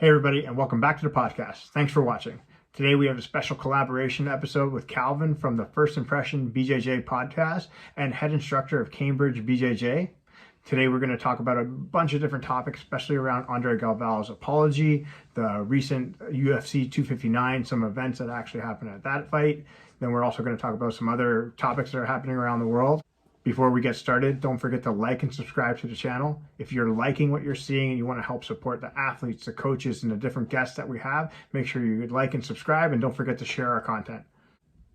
Hey everybody, and welcome back to the podcast. Thanks for watching. Today we have a special collaboration episode with Kelvin from the First Impression BJJ Podcast and head instructor of Cambridge BJJ. Today we're going to talk about a bunch of different topics, especially around Andre Galval's apology, the recent UFC 259, some events that actually happened at that fight. Then we're also going to talk about some other topics that are happening around the world. Before we get started, don't forget to like and subscribe to the channel. If you're liking what you're seeing and you want to help support the athletes, the coaches, and the different guests that we have, make sure you like and subscribe, and don't forget to share our content.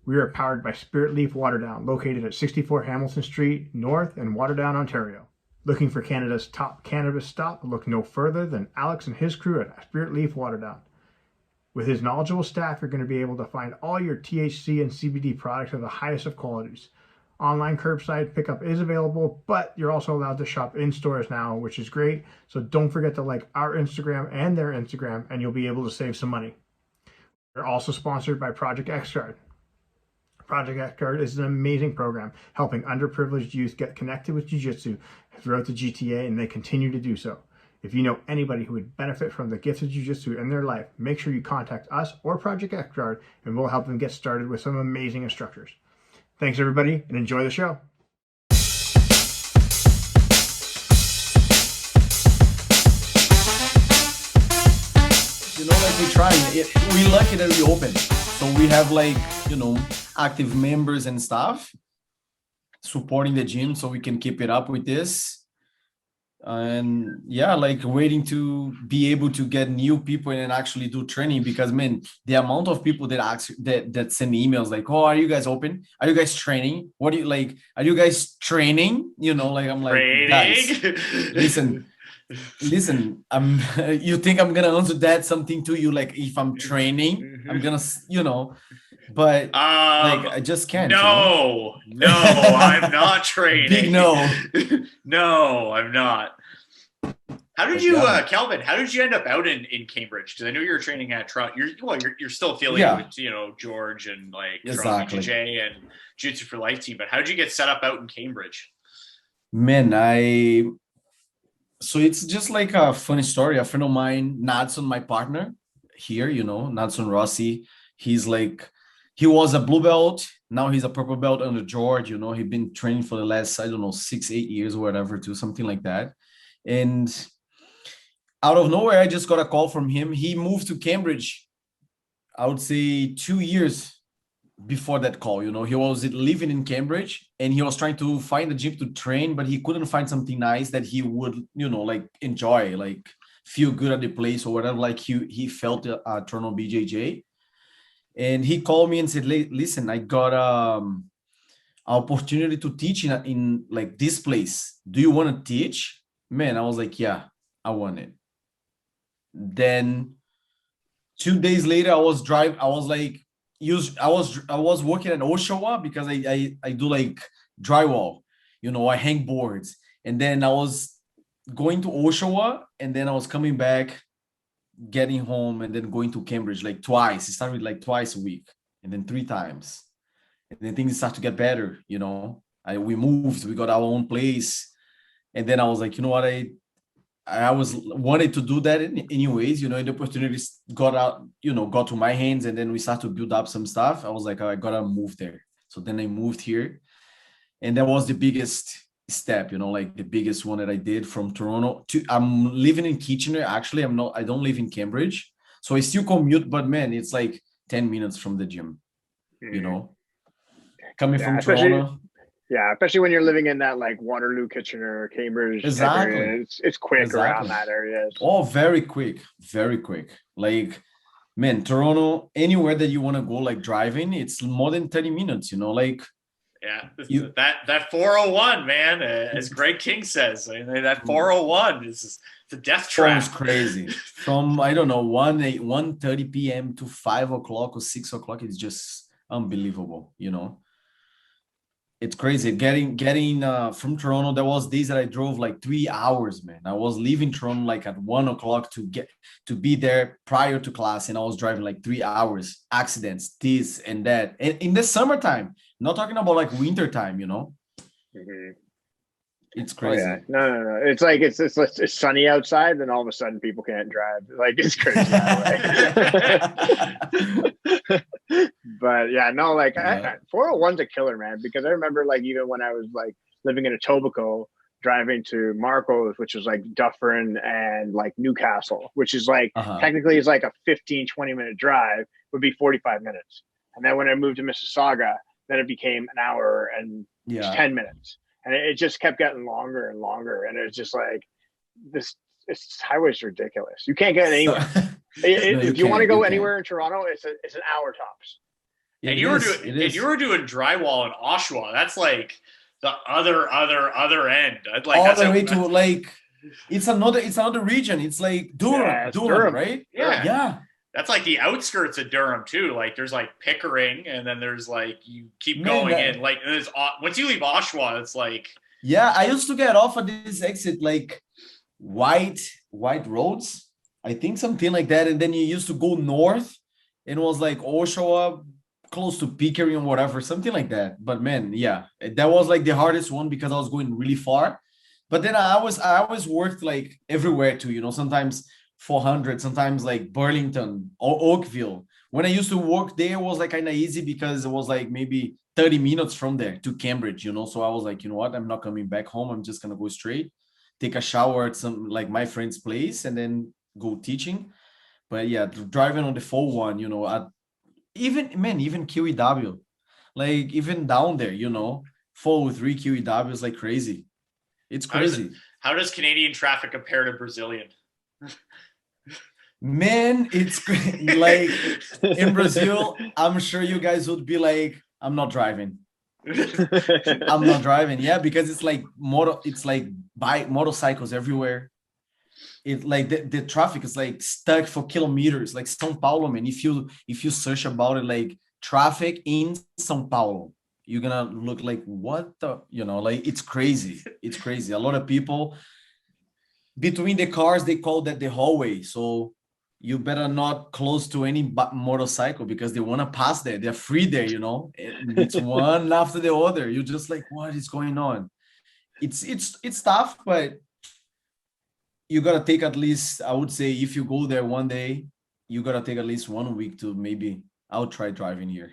We are powered by Spirit Leaf Waterdown, located at 64 Hamilton Street North in Waterdown, Ontario. Looking for Canada's top cannabis stop? Look no further than Alex and his crew at Spirit Leaf Waterdown. With his knowledgeable staff, you're going to be able to find all your THC and CBD products of the highest of qualities. Online curbside pickup is available, but you're also allowed to shop in stores now, which is great. So don't forget to like our Instagram and their Instagram, and you'll be able to save some money. We're also sponsored by Project XGuard. Project XGuard is an amazing program helping underprivileged youth get connected with Jiu Jitsu throughout the GTA, and they continue to do so. If you know anybody who would benefit from the gift of Jiu Jitsu in their life, make sure you contact us or Project XGuard, and we'll help them get started with some amazing instructors. Thanks, everybody, and enjoy the show. Like we're trying. We're lucky that we open. So we have active members and staff supporting the gym so we can keep it up with this. And yeah, waiting to be able to get new people and actually do training, because man, the amount of people that send emails like, oh, are you guys open? Are you guys training? What do you like? Are you guys training? I'm like, guys, listen, you think I'm gonna answer that something to you? Like if I'm training, I'm gonna, but I just can't. No, I'm not training. Big no. No, I'm not. How did you, Kelvin? How did you end up out in Cambridge? Because I know you were training at Toronto. You're still affiliated with George and Toronto BJJ and Jiu Jitsu for Life team. But how did you get set up out in Cambridge? Man, so it's just like a funny story. A friend of mine, Nadson, my partner here, Nadson Rossi. He was a blue belt. Now he's a purple belt under George. He's been training for the last, 6-8 years or whatever, too, something like that. And out of nowhere, I just got a call from him. He moved to Cambridge, I would say 2 years before that call. He was living in Cambridge and he was trying to find a gym to train, but he couldn't find something nice that he would, enjoy, feel good at the place or whatever. He felt Toronto BJJ. And he called me and said, listen, I got an opportunity to teach in this place. Do you want to teach? Man, I was like, yeah, I want it. Then 2 days later, I was working at Oshawa because I do drywall, I hang boards. And then I was going to Oshawa, and then I was coming back, getting home, and then going to Cambridge twice. It started with twice a week, and then 3 times. And then things start to get better, we moved, we got our own place. And then I was like, you know what, I wanted to do that anyways, and the opportunities got to my hands, and then we started to build up some stuff. I was like, I gotta move there. So then I moved here, and that was the biggest step, the biggest one that I did from Toronto to, I'm living in Kitchener. Actually, I don't live in Cambridge. So I still commute, but man, it's 10 minutes from the gym, coming from Toronto. Yeah, especially when you're living in that Waterloo, Kitchener, Cambridge area. It's quick around that area. Oh, very quick. Man, Toronto, anywhere that you want to go, driving, it's more than 30 minutes, Yeah, that 401, man, as Greg King says, that 401 is the death trap. It's crazy. From, 1:30 p.m. to 5 o'clock or 6 o'clock, it's just unbelievable, It's crazy. Getting from Toronto, there was days that I drove 3 hours, man. I was leaving Toronto at 1 o'clock to be there prior to class, and I was driving 3 hours, accidents, this and that. And in the summertime, not talking about winter time, Mm-hmm. It's crazy. Oh, yeah. No. It's like it's sunny outside, then all of a sudden people can't drive. Like it's crazy that way. But yeah, no, like 401's a killer, man. Because I remember like even when I was like living in Etobicoke, driving to Marcos, which is like Dufferin and like Newcastle, which is like technically is like a 15-20 minute drive, would be 45 minutes. And then when I moved to Mississauga, then it became an hour and 10 minutes. And it just kept getting longer and longer. And it's just like this highway's ridiculous. You can't get anywhere. If you want to go anywhere in Toronto, it's an hour tops. And you were doing drywall in Oshawa. That's like the other end. Like all the way to like it's another region. It's like Durham, right? Yeah. That's like the outskirts of Durham too. Like there's like Pickering, and then there's like you keep going in. Like there's once you leave Oshawa, it's like I used to get off at this exit like white roads, I think something like that, and then you used to go north, and it was like Oshawa, close to Pickering or whatever, something like that. But man, that was like the hardest one because I was going really far. But then I always worked like everywhere too, you know, sometimes 400, sometimes like Burlington or Oakville. When I used to work there, it was like kind of easy because it was like maybe 30 minutes from there to Cambridge, you know. So I was like, you know what, I'm not coming back home. I'm just gonna go straight, take a shower at some like my friend's place, and then go teaching. But yeah, driving on the 401, you know, even QEW, like even down there, you know, 403 QEW is like crazy. It's crazy. How does Canadian traffic compare to Brazilian? Man, it's like in Brazil, I'm sure you guys would be like, I'm not driving. I'm not driving. Yeah, because it's like motorcycles everywhere. It like the traffic is like stuck for kilometers. Like São Paulo, man. If you search about it, like traffic in São Paulo, you're gonna look like what the, you know, like it's crazy. It's crazy. A lot of people between the cars, they call that the hallway. So you better not close to any motorcycle because they want to pass there. They're free there, you know. It's one after the other. You're just like, what is going on? It's tough, but you gotta take at least, I would say, if you go there one day, you gotta take at least 1 week to maybe I'll try driving here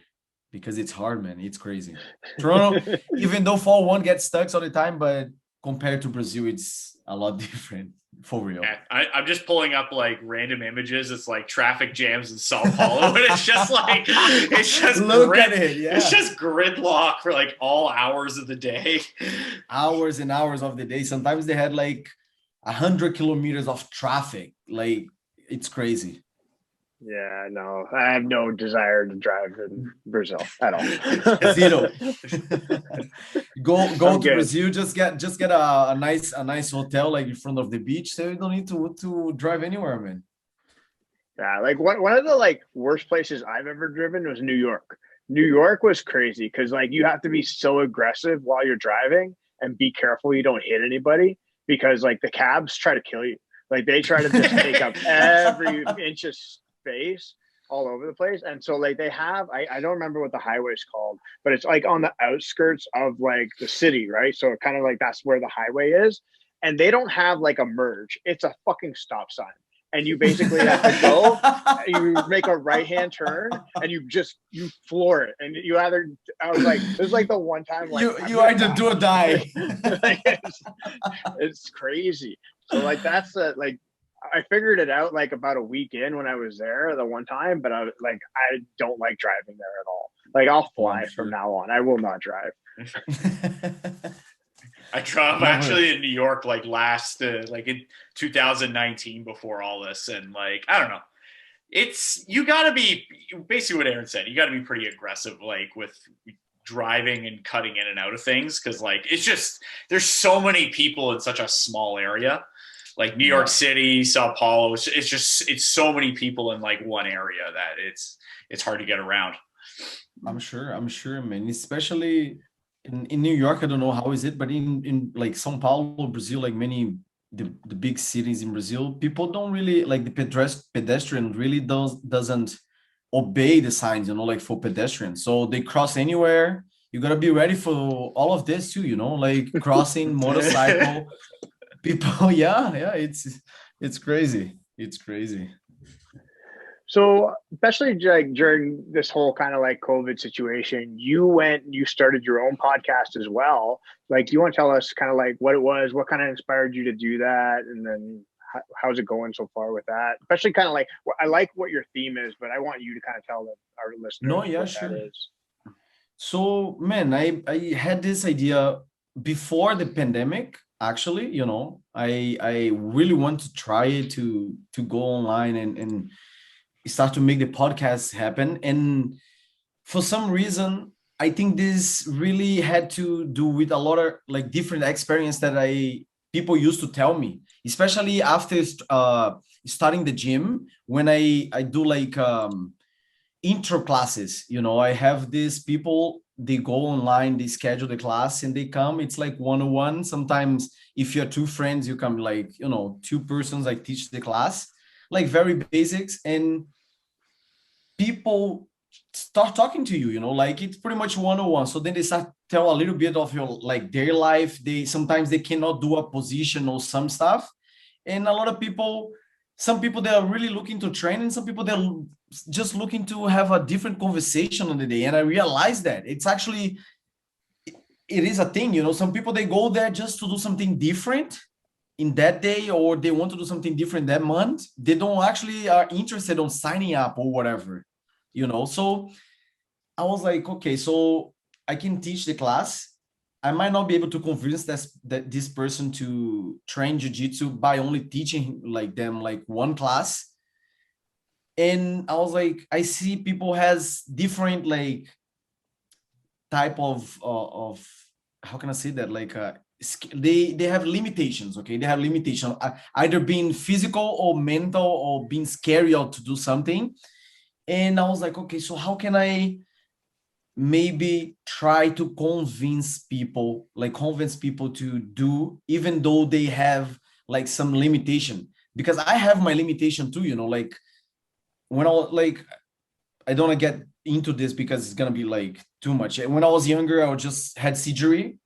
because it's hard, man. It's crazy. Toronto, even though 401 gets stuck all the time, but compared to Brazil, it's a lot different. For real. Yeah, I'm just pulling up like random images. It's like traffic jams in Sao Paulo, and it's just like it's just it's just gridlock for like all hours of the day. Hours and hours of the day. Sometimes they had like 100 kilometers of traffic. Like it's crazy. Yeah, no, I have no desire to drive in Brazil at all. Zero. Go to Brazil. Just get a nice hotel like in front of the beach, so you don't need to drive anywhere, man. Yeah, like one of the like worst places I've ever driven was New York. New York was crazy because like you have to be so aggressive while you're driving and be careful you don't hit anybody because like the cabs try to kill you. Like they try to just take up every inch of space all over the place. And so like they have, I don't remember what the highway is called, but it's like on the outskirts of like the city, right? So kind of like that's where the highway is. And they don't have like a merge. It's a fucking stop sign. And you basically have to go, you make a right-hand turn and you floor it. And you either, I was like, this is like the one time like you either do or die. It's crazy. So like that's like I figured it out like about a week in when I was there the one time, but I don't like driving there at all. Like I'll fly from now on. I will not drive. I'm actually in New York like like in 2019 before all this, and like I don't know. You got to be basically what Aaron said. You got to be pretty aggressive, like with driving and cutting in and out of things, because like it's just there's so many people in such a small area. Like New York City, Sao Paulo, it's so many people in like one area that it's hard to get around. I'm sure, man. Especially in New York, I don't know how is it, but in like Sao Paulo, Brazil, like many the big cities in Brazil, people don't really like the pedestrian really doesn't obey the signs, you know, like for pedestrians. So they cross anywhere. you got to be ready for all of this too, like crossing, motorcycle, people. Yeah, it's crazy. It's crazy. So, especially like during this whole kind of like COVID situation, you started your own podcast as well. Like, do you want to tell us kind of like what it was, what kind of inspired you to do that, and then how's it going so far with that? Especially kind of like, I like what your theme is, but I want you to kind of tell our listeners No, yeah, what sure. that is. So, man, I had this idea before the pandemic. Actually, I really want to try it to go online and start to make the podcast happen. And for some reason, I think this really had to do with a lot of like different experience that people used to tell me, especially after starting the gym, when I do like intro classes. I have these people, they go online, they schedule the class and they come. It's like 101. Sometimes if you're two friends, you come like, two persons, like teach the class, like very basics, and people start talking to you, like it's pretty much 101. So then they start tell a little bit of your, like their life. Sometimes they cannot do a position or some stuff. And a lot of people, some people, they are really looking to train, and some people, they're just looking to have a different conversation on the day. And I realized that it's actually, it is a thing, some people, they go there just to do something different in that day, or they want to do something different that month. They don't actually are interested on signing up or whatever, so I was like, okay, so I can teach the class. I might not be able to convince this person to train jiu-jitsu by only teaching like them like one class. And I was like, I see people has different like type of how can I say that, like they have limitations. Okay, they have limitations, either being physical or mental, or being scary out to do something. And I was like, okay, so how can I maybe try to convince people to do, even though they have like some limitation? Because I have my limitation too, like when I don't want to get into this because it's going to be like too much. When I was younger, I just had surgery.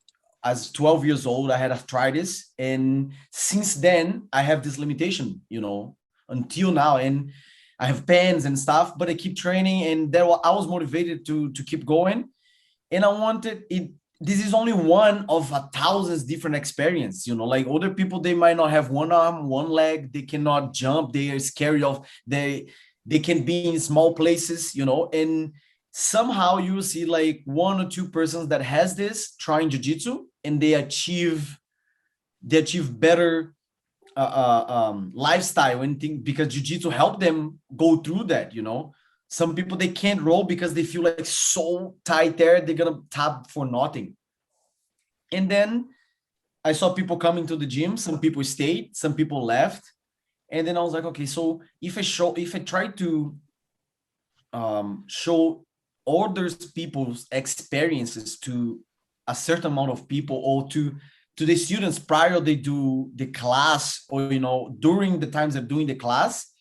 As 12 years old, I had arthritis. And since then, I have this limitation, until now. And I have pains and stuff, but I keep training. And I was motivated to keep going. And I wanted it. This is only one of 1,000 different experience, like other people, they might not have one arm, one leg, they cannot jump, they are scared of, they can be in small places, and somehow you see like one or two persons that has this trying jiu-jitsu, and they achieve better lifestyle and thing, because jiu-jitsu help them go through that. Some people, they can't roll because they feel like so tight there, they're gonna tap for nothing. And then I saw people coming to the gym, some people stayed, some people left. And then I was like, okay, so if I try to show other people's experiences to a certain amount of people, or to the students prior they do the class, or during the times they're doing the class,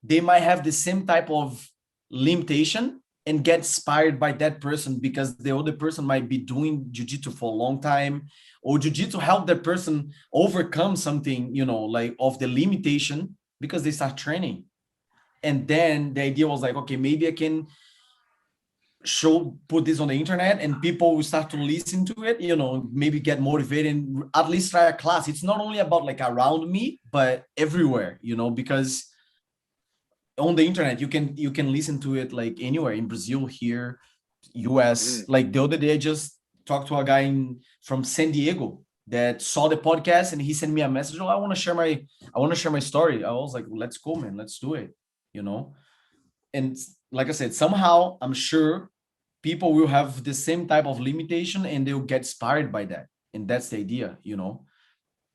they might have the same type of limitation and get inspired by that person, because the other person might be doing jiu-jitsu for a long time, or jiu-jitsu help that person overcome something, like of the limitation, because they start training. And then the idea was like, okay, maybe I can put this on the internet, and people will start to listen to it, maybe get motivated and at least try a class. It's not only about like around me, but everywhere, because on the internet, you can listen to it like anywhere, in Brazil, here, US. Like the other day, I just talked to a guy from San Diego that saw the podcast, and he sent me a message. Oh, I want to share my story. I was like, let's go, man, let's do it. And like I said, somehow I'm sure people will have the same type of limitation, and they'll get inspired by that. And that's the idea,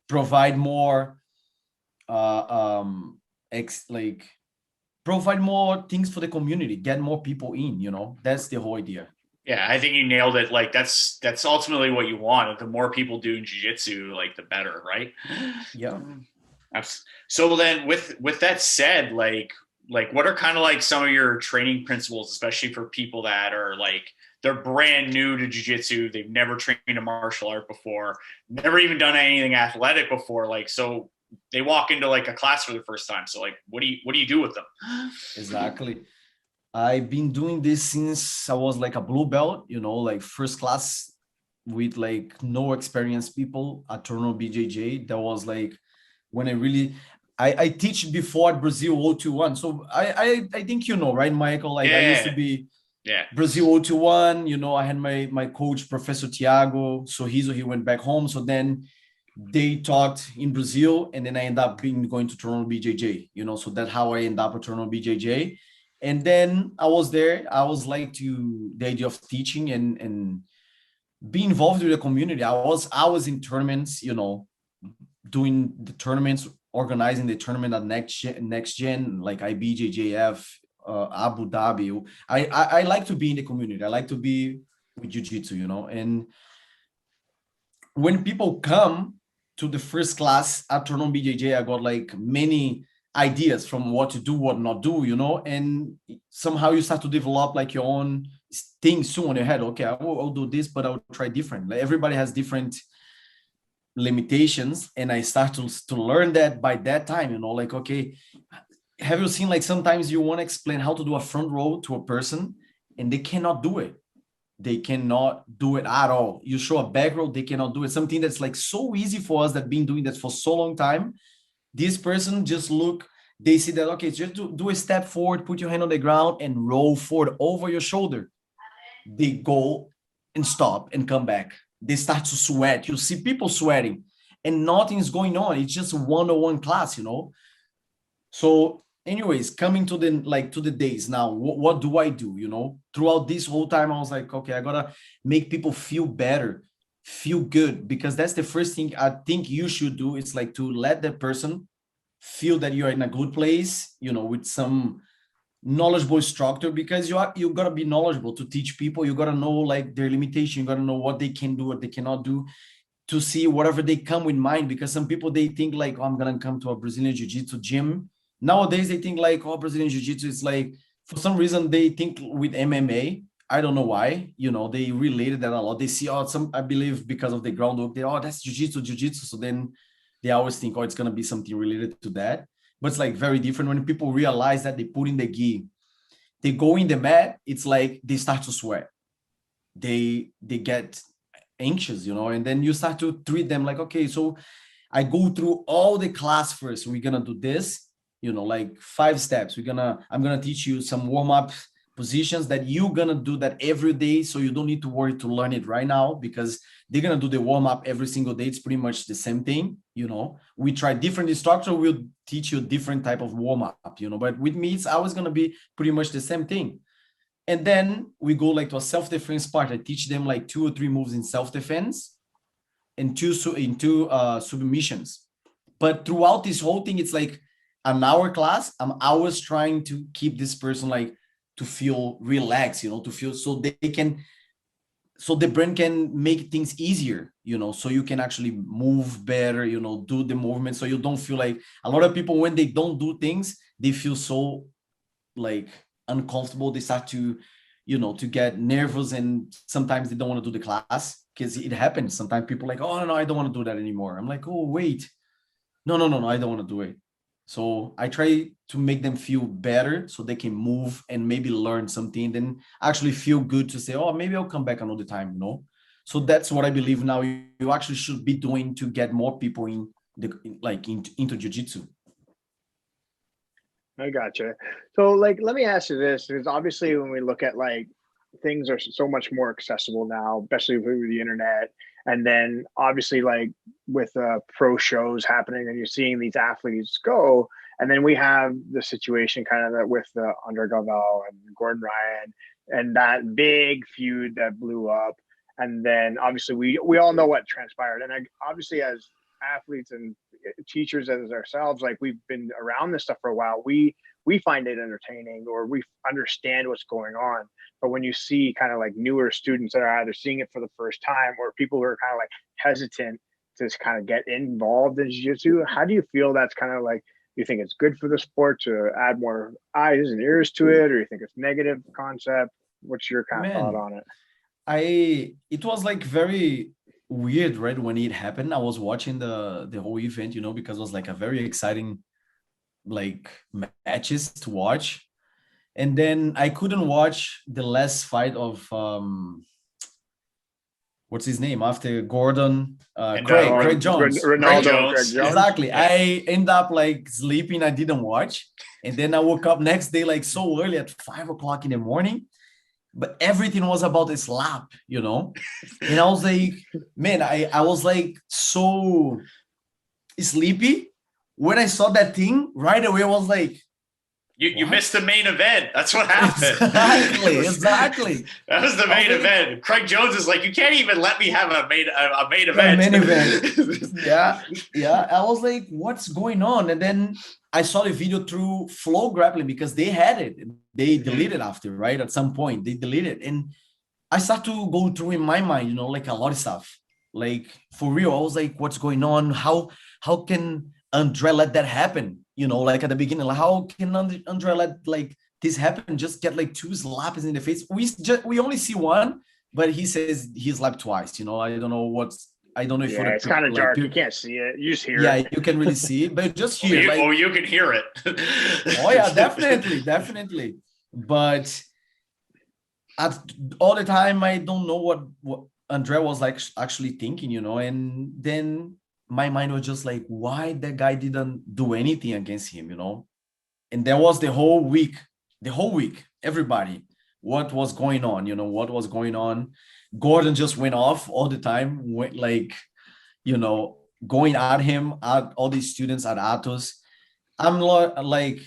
provide more provide more things for the community, get more people in, that's the whole idea. Yeah, I think you nailed it. Like that's ultimately what you want. The more people doing jiu-jitsu, like the better, right? Yeah. So then with that said, like what are kind of like some of your training principles, especially for people that are like they're brand new to jiu-jitsu. They've never trained a martial art before, never even done anything athletic before. Like, so they walk into like a class for the first time. So like, what do you do with them? Exactly. I've been doing this since I was like a blue belt, like first class with like no experienced people at Toronto BJJ. That was like when I teach before at Brazil 021. So I think right, Michael? Like I used to be Brazil 021. I had my coach, Professor Tiago Sorriso. He went back home. So then they taught in Brazil, and then I ended up going to Toronto BJJ. So that's how I ended up at Toronto BJJ. And then I was there. I was like the idea of teaching and be involved with the community. I was in tournaments, doing the tournaments, organizing the tournament at next gen, like IBJJF, Abu Dhabi. I like to be in the community. I like to be with jiu-jitsu, and when people come to the first class at Toronto BJJ, I got like many ideas from what to do, what not do, and somehow you start to develop like your own things soon on your head. Okay, I'll do this, but I'll try different. Like everybody has different limitations, and I start to learn that by that time, like, okay, have you seen like sometimes you want to explain how to do a front row to a person and they cannot do it. They cannot do it at all. You show a back row, they cannot do it. Something that's like so easy for us that been doing that for so long time. This person just they see that, okay, just do a step forward, put your hand on the ground and roll forward over your shoulder. They go and stop and come back. They start to sweat. You see people sweating and nothing's going on. It's just a one-on-one class, So anyways, coming to the days now, what do I do? Throughout this whole time, I was like, okay, I gotta make people feel better, feel good, because that's the first thing I think you should do. It's like to let the person feel that you're in a good place, with some knowledgeable instructor, because you gotta be knowledgeable to teach people. You gotta know like their limitation. You gotta know what they can do, what they cannot do, to see whatever they come with mind. Because some people, they think like, oh, I'm gonna come to a Brazilian Jiu-Jitsu gym. Nowadays, they think like, oh, Brazilian Jiu-Jitsu is like, for some reason, they think with MMA. I don't know why, they related that a lot. They see, I believe because of the groundwork, that's Jiu-Jitsu. So then they always think, it's going to be something related to that. But it's like very different when people realize that they put in the gi, they go in the mat, it's like they start to sweat. They get anxious, and then you start to treat them like, okay, so I go through all the class first. We're going to do this. Like 5 steps. I'm gonna teach you some warm-up positions that you're gonna do that every day. So you don't need to worry to learn it right now, because they're gonna do the warm-up every single day. It's pretty much the same thing. We try different instructor, will teach you different type of warm-up, but with me, it's always gonna be pretty much the same thing. And then we go like to a self-defense part. I teach them like 2 or 3 moves in self-defense and two submissions. But throughout this whole thing, it's like an hour class. I'm always trying to keep this person like to feel relaxed, to feel so the brain can make things easier, so you can actually move better, do the movement. So you don't feel like, a lot of people, when they don't do things, they feel so like uncomfortable. They start to, to get nervous, and sometimes they don't want to do the class, because it happens. Sometimes people are like, oh, no, I don't want to do that anymore. I'm like, oh, wait, no, I don't want to do it. So I try to make them feel better so they can move and maybe learn something, then actually feel good to say, oh, maybe I'll come back another time, So that's what I believe now you actually should be doing to get more people into jiu-jitsu. I gotcha. So like, let me ask you this, because obviously when we look at like, things are so much more accessible now, especially with the internet. And then obviously like with pro shows happening, and you're seeing these athletes go, and then we have the situation kind of that with Andre Galvao and Gordon Ryan and that big feud that blew up. And then obviously we all know what transpired. And obviously as athletes and teachers as ourselves, like we've been around this stuff for a while, we find it entertaining, or we understand what's going on. But when you see kind of like newer students that are either seeing it for the first time, or people who are kind of like hesitant to kind of get involved in jiu-jitsu, how do you feel that's kind of like, do you think it's good for the sport to add more eyes and ears to it, or you think it's negative concept? What's your kind of thought on it? it was like very weird, right? When it happened, I was watching the whole event, you know, because it was like a very exciting like matches to watch. And then I couldn't watch the last fight of what's his name after Gordon, Craig Jones. Ronaldo, Craig Jones. Exactly. Yeah. I end up like sleeping. I didn't watch. And then I woke up next day like so early at 5 o'clock in the morning. But everything was about a slap, you know? And I was like, man, I was like so sleepy. When I saw that thing, right away I was like, You missed the main event. That's what happened. Exactly. That was the main event. Craig Jones is like, you can't even let me have a main event. Main event. Yeah. I was like, what's going on? And then I saw the video through flograppling because they had it. They deleted after, right? At some point, they deleted. And I start to go through in my mind, you know, like a lot of stuff. Like for real, I was like, what's going on? How can Andre let that happen? You know, like at the beginning, like how can Andre let like this happen? Just get like 2 slaps in the face. We only see one, but he says he slapped twice. You know, I don't know if it's kind of dark. You can't see it. You just hear it. Yeah, you can really see it, but just hear. You can hear it. Oh yeah, definitely. But all the time, I don't know what Andre was like actually thinking. You know, and then my mind was just like, why that guy didn't do anything against him, you know? And there was the whole week, everybody, what was going on, you know, what was going on. Gordon just went off all the time, went like, you know, going at him, at all these students at Atos. I'm like,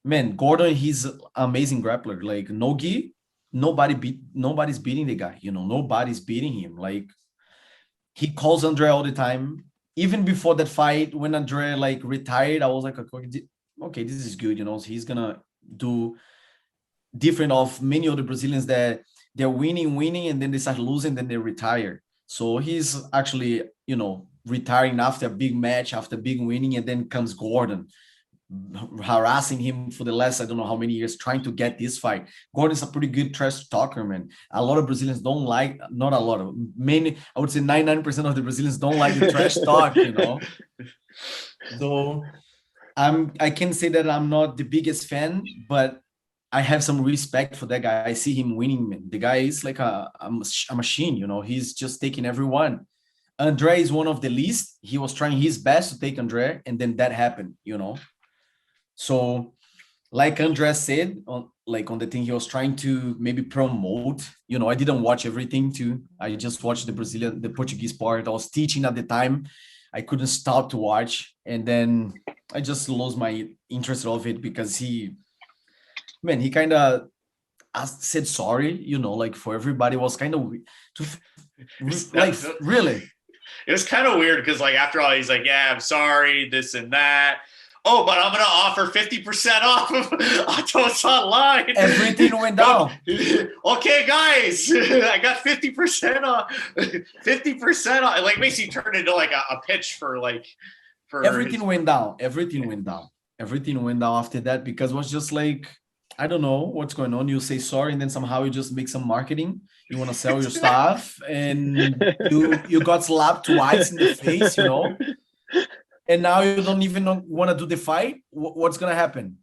man, Gordon, he's an amazing grappler. Like no-gi, nobody's beating the guy, you know, nobody's beating him. Like he calls Andre all the time. Even before that fight, when Andre like retired, I was like, okay, this is good. You know, he's gonna do different of many other Brazilians that they're winning, and then they start losing, then they retire. So he's actually, you know, retiring after a big match, after big winning, and then comes Gordon, harassing him for the last, I don't know how many years, trying to get this fight. Gordon's a pretty good trash talker, man. A lot of Brazilians don't like, not a lot of, many, I would say 99% of the Brazilians don't like the trash talk, you know. So I can say that I'm not the biggest fan, but I have some respect for that guy. I see him winning, man. The guy is like a machine, you know. He's just taking everyone. Andre is one of the least. He was trying his best to take Andre, and then that happened, you know. So like Andre said, on the thing he was trying to maybe promote, you know, I didn't watch everything too. I just watched the Portuguese part. I was teaching at the time. I couldn't stop to watch. And then I just lost my interest of it because he kind of said sorry, you know, like for everybody. It was kind of like really. It was kind of weird because like after all, he's like, yeah, I'm sorry, this and that. Oh, but I'm going to offer 50% off of Atos Online. Everything went down. Okay, guys, I got 50% off. 50% off. It like makes you turn into like a pitch for everything went down. Everything went down after that because it was just like, I don't know what's going on. You say sorry and then somehow you just make some marketing. You want to sell your stuff and you got slapped twice in the face, you know. And now you don't even want to do the fight. What's going to happen?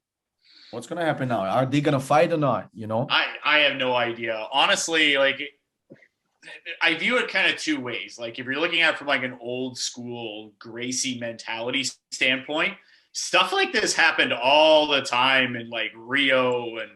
What's going to happen now? Are they going to fight or not? You know? I have no idea. Honestly, like, I view it kind of two ways. Like, if you're looking at it from like an old school Gracie mentality standpoint, stuff like this happened all the time in like Rio and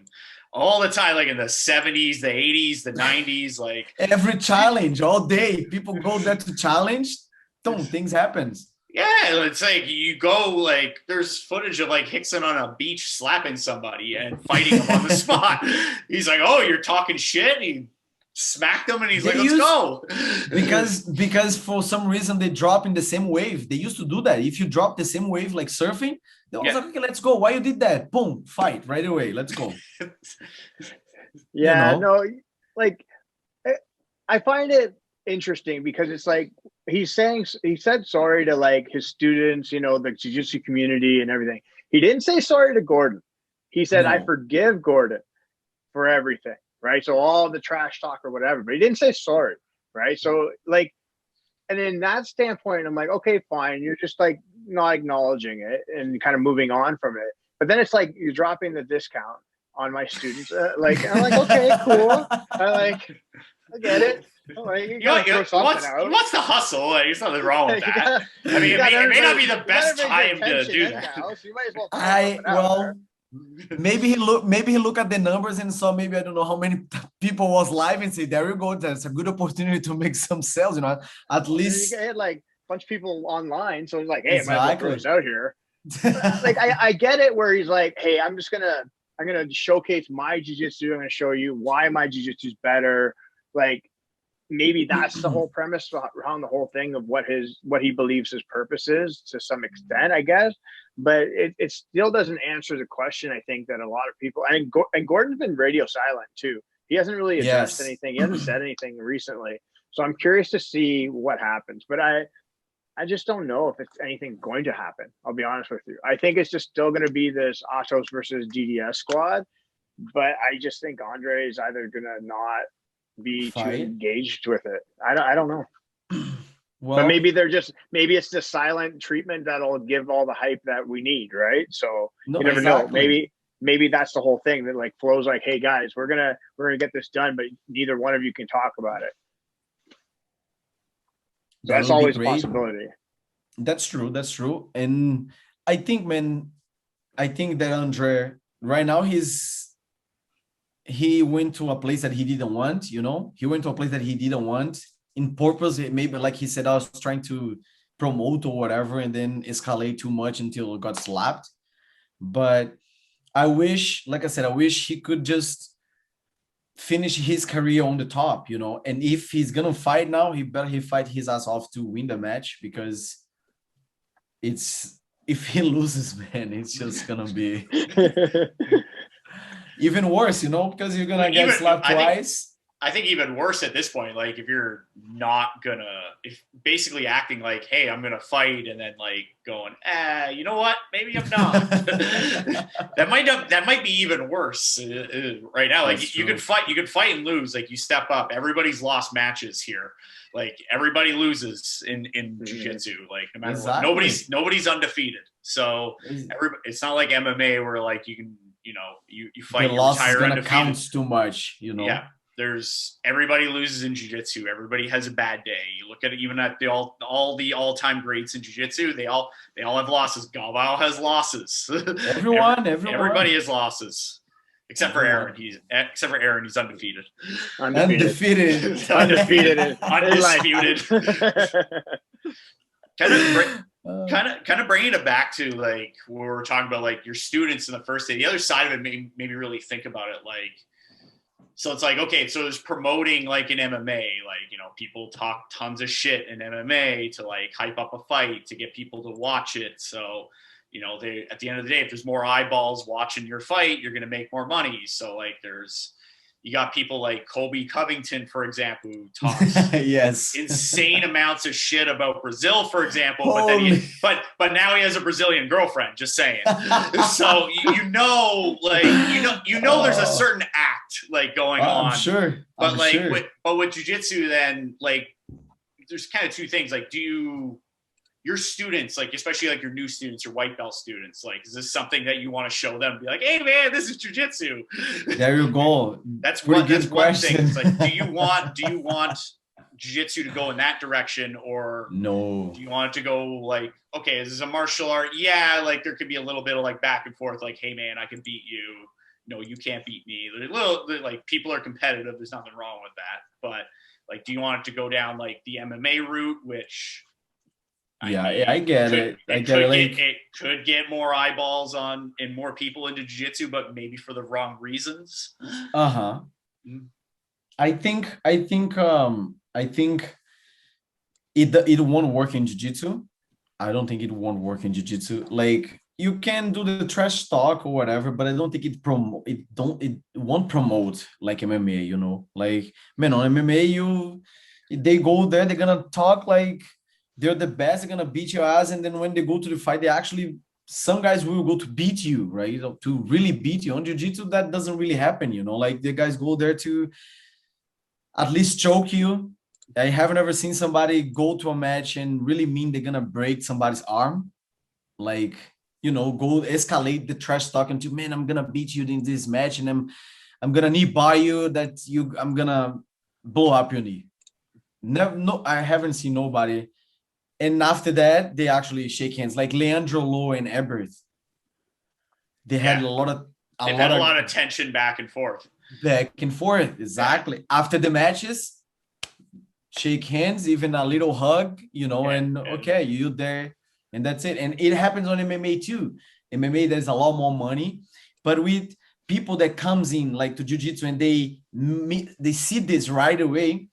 all the time, like in the 70s, the 80s, the 90s. Like every challenge all day. People go there to challenge. Things happen. Yeah, it's like you go, like, there's footage of like Hickson on a beach slapping somebody and fighting him on the spot. He's like, oh, you're talking shit? And he smacked him and he's like, let's go. Because for some reason they drop in the same wave. They used to do that. If you drop the same wave like surfing, they was like, okay, let's go. Why you did that? Boom, fight right away. Let's go. Yeah, you know? No, like I find it interesting because it's like he said sorry to like his students, you know, the jiu-jitsu community and everything. He didn't say sorry to Gordon. He said, I forgive Gordon for everything. right? So all the trash talk or whatever, but he didn't say sorry, right? So like, and in that standpoint, I'm like, okay, fine. You're just like not acknowledging it and kind of moving on from it. But then it's like you're dropping the discount on my students. I'm like, okay, cool. I get it. Like, he wants to hustle. Like, there's nothing wrong with that. I mean, it may not be the best time to do that. So you might as well maybe he look at the numbers and saw maybe I don't know how many people was live and say, there you go, that's a good opportunity to make some sales, you know. At least you had like a bunch of people online, so it's like, hey, exactly. I might as well throw this out here. Like I get it where he's like, hey, I'm gonna showcase my jiu-jitsu. I'm gonna show you why my jiu-jitsu is better. Like maybe that's the whole premise around the whole thing of what he believes his purpose is to some extent, I guess. But it still doesn't answer the question, I think, that a lot of people, and Gordon's been radio silent too. He hasn't really addressed anything. He hasn't said anything recently. So I'm curious to see what happens. But I just don't know if it's anything going to happen. I'll be honest with you. I think it's just still going to be this Atos versus DDS squad. But I just think Andre is either going to not be too engaged with it. I don't know. Well, but maybe it's the silent treatment that'll give all the hype that we need, right? So you never know. Maybe that's the whole thing, that like Flo's like, hey guys, we're gonna get this done, but neither one of you can talk about it. So that's always a possibility. That's true. And I think that Andre right now he went to a place that he didn't want, you know. He went to a place that he didn't want in purpose. Maybe like he said, I was trying to promote or whatever, and then escalate too much until it got slapped. But I wish, like I said, I wish he could just finish his career on the top, you know. And if he's gonna fight now, he fight his ass off to win the match, because if he loses, man, it's just gonna be even worse, you know, because you're gonna get slapped twice. I think even worse at this point, like if you're if basically acting like, hey, I'm gonna fight, and then like going, you know what, maybe I'm not. that might be even worse right now. Like you could fight and lose. Like you step up. Everybody's lost matches here. Like everybody loses in jiu-jitsu. Like no matter what, nobody's undefeated. So it's not like MMA where like you can, you know, you fight, the loss is gonna count too much, you know. Yeah. Everybody loses in jiu-jitsu. Everybody has a bad day. You look at it, even at all the all-time greats in jiu-jitsu, they all have losses. Galvao has losses. Everybody has losses. Except for Aaron. He's undefeated. Undefeated. Undisputed. Kind of bringing it back to like where we're talking about like your students in the first day. The other side of it made me really think about it. Like, so it's like, okay, so there's promoting like in MMA, like, you know, people talk tons of shit in MMA to like hype up a fight, to get people to watch it. So, you know, at the end of the day, if there's more eyeballs watching your fight, you're going to make more money. So like you got people like Colby Covington, for example, who talks insane amounts of shit about Brazil, for example. But now he has a Brazilian girlfriend. Just saying. So you know, there's a certain act like going on. I'm sure. But with jiu-jitsu, then like there's kind of two things. Like, your students, like especially like your new students, your white belt students, like is this something that you want to show them? Be like, hey man, this is jiu-jitsu. There you go. That's one thing. It's like, do you want jiu-jitsu to go in that direction, or no? Do you want it to go like, okay, is this a martial art? Yeah, like there could be a little bit of like back and forth, like, hey man, I can beat you. No, you can't beat me. Like people are competitive. There's nothing wrong with that. But like, do you want it to go down like the MMA route, which I get it. It could get more eyeballs on and more people into jiu-jitsu, but maybe for the wrong reasons. I think it won't work in jiu-jitsu. I don't think it won't work in jiu-jitsu. Like you can do the trash talk or whatever, but I don't think it won't promote like MMA, you know. Like, man, on MMA they go there, they're gonna talk like they're the best, they're gonna beat your ass, and then when they go to the fight, they actually some guys will go to beat you, right? To really beat you. On jiu-jitsu, that doesn't really happen, you know, like the guys go there to at least choke you. I haven't ever seen somebody go to a match and really mean they're gonna break somebody's arm. Like, you know, go escalate the trash talk into, man, I'm gonna beat you in this match and I'm gonna knee bar you, I'm gonna blow up your knee. Never, no, I haven't seen nobody. And after that, they actually shake hands, like Leandro Lo and Ebert. They had a lot of tension back and forth. Exactly. Yeah. After the matches, shake hands, even a little hug, you know, and okay, you there, and that's it. And it happens on MMA too. MMA, there's a lot more money, but with people that comes in like to jiu-jitsu and they see this right away,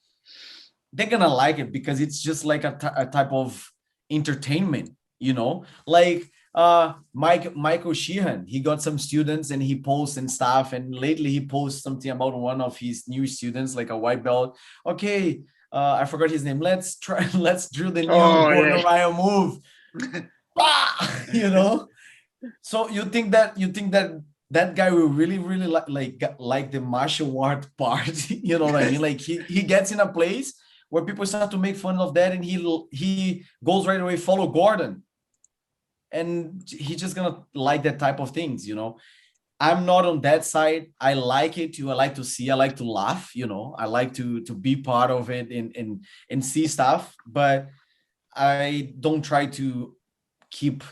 they're gonna like it because it's just like a type of entertainment, you know, like Michael Sheehan, he got some students and he posts and stuff, and lately he posts something about one of his new students, like a white belt. Okay, I forgot his name. Let's drill the new Gordon Ryan move. You know, so you think that guy will really like the martial art part. You know what I mean? Like he gets in a place where people start to make fun of that, and he goes right away follow Gordon, and he's just gonna like that type of things, you know. I'm not on that side. I like it too. I like to see, I like to laugh, you know, I like to be part of it and see stuff, but I don't try to keep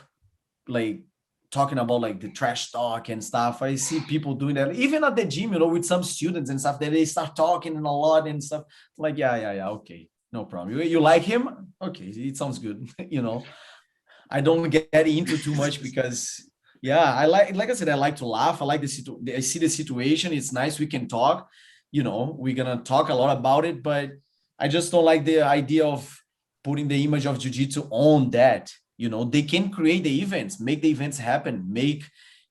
like talking about like the trash talk and stuff. I see people doing that even at the gym, you know, with some students and stuff, that they start talking a lot and stuff. Like, yeah, okay, no problem. You like him? Okay, it sounds good. You know, I don't get into too much because I like I said, I like to laugh. I like I see the situation. It's nice. We can talk, you know, we're going to talk a lot about it, but I just don't like the idea of putting the image of jiu-jitsu on that. You know, they can create the events, make the events happen, make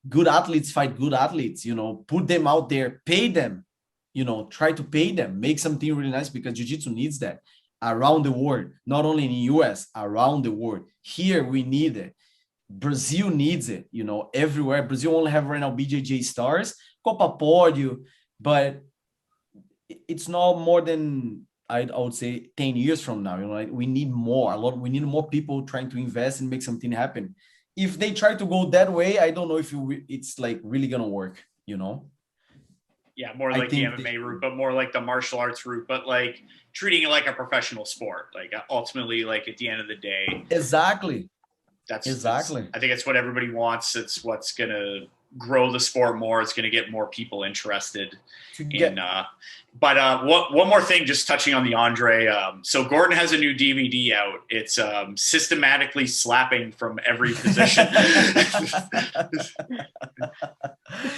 good athletes fight good athletes, you know, put them out there, pay them, you know, try to pay them, make something really nice, because jiu-jitsu needs that around the world, not only in the US, around the world. Here we need it. Brazil needs it, you know, everywhere. Brazil only have right now BJJ stars, Copa Pódio, but it's not more than I would say 10 years from now, you know, like we need more, we need more people trying to invest and make something happen. If they try to go that way, I don't know if it's like really going to work, you know? Yeah, more like the MMA route, but more like the martial arts route, but like treating it like a professional sport. Like ultimately, like at the end of the day. Exactly. I think it's what everybody wants. It's what's going to grow the sport more. It's going to get more people interested in. But one more thing, just touching on the Andre. So Gordon has a new DVD out. It's systematically slapping from every position,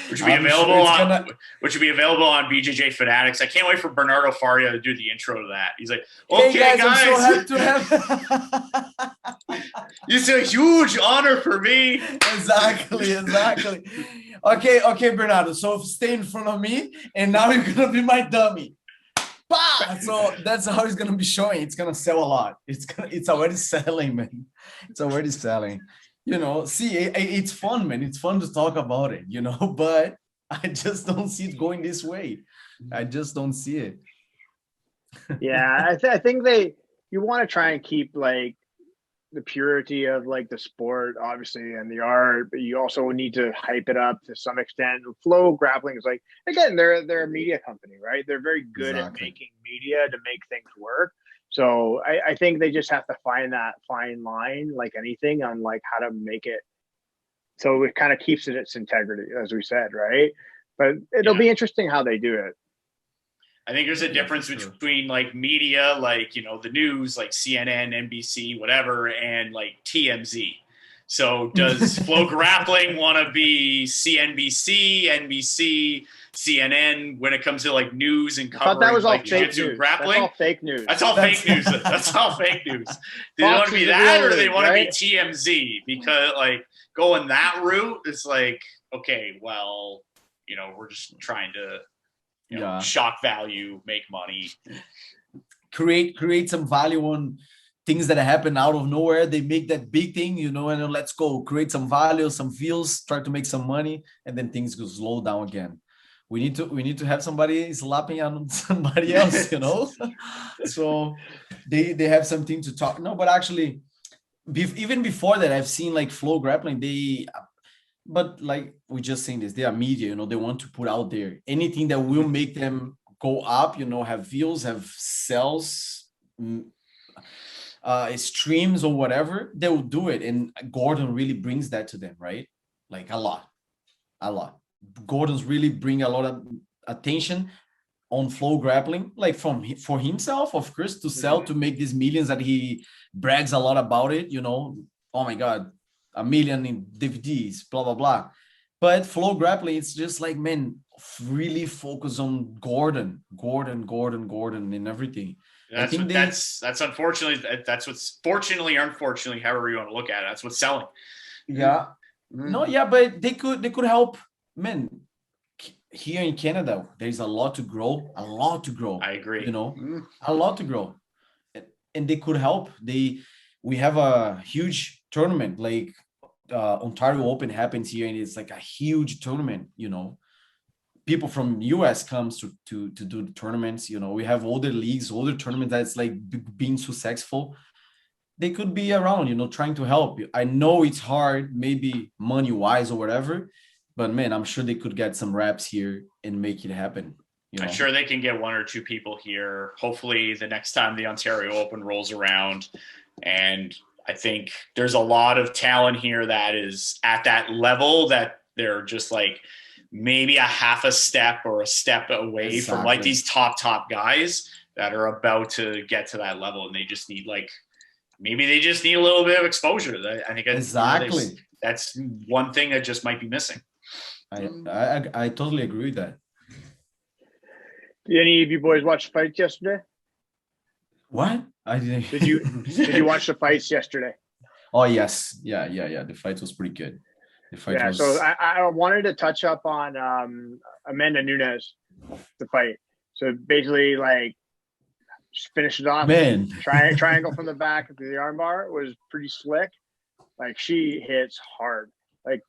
which will be available on BJJ Fanatics. I can't wait for Bernardo Faria to do the intro to that. He's like, "Okay, guys, I'm so happy to have." It's a huge honor for me. Exactly. Okay, Bernardo. So stay in front of me, and now you're gonna be my dummy. Bah! So that's how it's gonna be showing. It's gonna sell a lot. It's already selling, man. It's already selling. You know, see, it's fun, man. It's fun to talk about it, you know, but I just don't see it going this way. I just don't see it. Yeah, I think you want to try and keep like the purity of like the sport, obviously, and the art, but you also need to hype it up to some extent. Flow Grappling is like, again, they're a media company, right? They're very good at making media to make things work. So I think they just have to find that fine line, like anything, on like how to make it so it kind of keeps its integrity, as we said, right? But it'll be interesting how they do it. I think there's a difference between like media, like, you know, the news, like CNN, NBC, whatever, and like TMZ. So does Flow Grappling want to be CNBC, NBC, CNN when it comes to like news and covering that was like jiu-jitsu grappling? That's all fake news. That's all fake news. That's all fake news. Do they want to be that, or do they want to be TMZ? Because like going that route is like, okay, well, you know, we're just trying to shock value, make money, create some value on things that happen out of nowhere, they make that big thing, you know, and then let's go create some value, some views, try to make some money, and then things go slow down again. We need to have somebody slapping on somebody else, you know. So they have something to talk. No, but actually, even before that, I've seen like flow grappling. But like we just saying this, they are media, you know. They want to put out there anything that will make them go up, you know, have views, have sales, streams or whatever. They will do it, and Gordon really brings that to them, right? Like a lot. Gordon's really bring a lot of attention on flow grappling, like for himself, of course, to sell, to make these millions that he brags a lot about it, you know. Oh my God, 1 million in DVDs, blah, blah, blah. But flow grappling, it's just like, man, really focus on Gordon and everything. That's unfortunately, that's what's fortunately or unfortunately, however you want to look at it, that's what's selling. Yeah. No, yeah, but they could help. Man, here in Canada, there's a lot to grow. I agree. You know, a lot to grow, and they could help. We have a huge tournament, like Ontario Open happens here, and it's like a huge tournament. You know, people from US comes to do the tournaments. You know, we have older leagues, older tournaments that's like being successful. They could be around, you know, trying to help you. I know it's hard, maybe money wise or whatever. But man, I'm sure they could get some reps here and make it happen. You know? I'm sure they can get 1 or 2 people here. Hopefully the next time the Ontario Open rolls around. And I think there's a lot of talent here that is at that level that they're just like maybe a half a step or a step away from like these top guys that are about to get to that level. And they just need maybe they just need a little bit of exposure. I think that's one thing that just might be missing. I totally agree with that. Did any of you boys watch the fights yesterday? What? I didn't. Did you watch the fights yesterday? Oh yes, yeah. The fight was pretty good. So I wanted to touch up on Amanda Nunes, the fight. So basically, like, just finish it off. Man, triangle from the back to the armbar was pretty slick. Like, she hits hard. Like,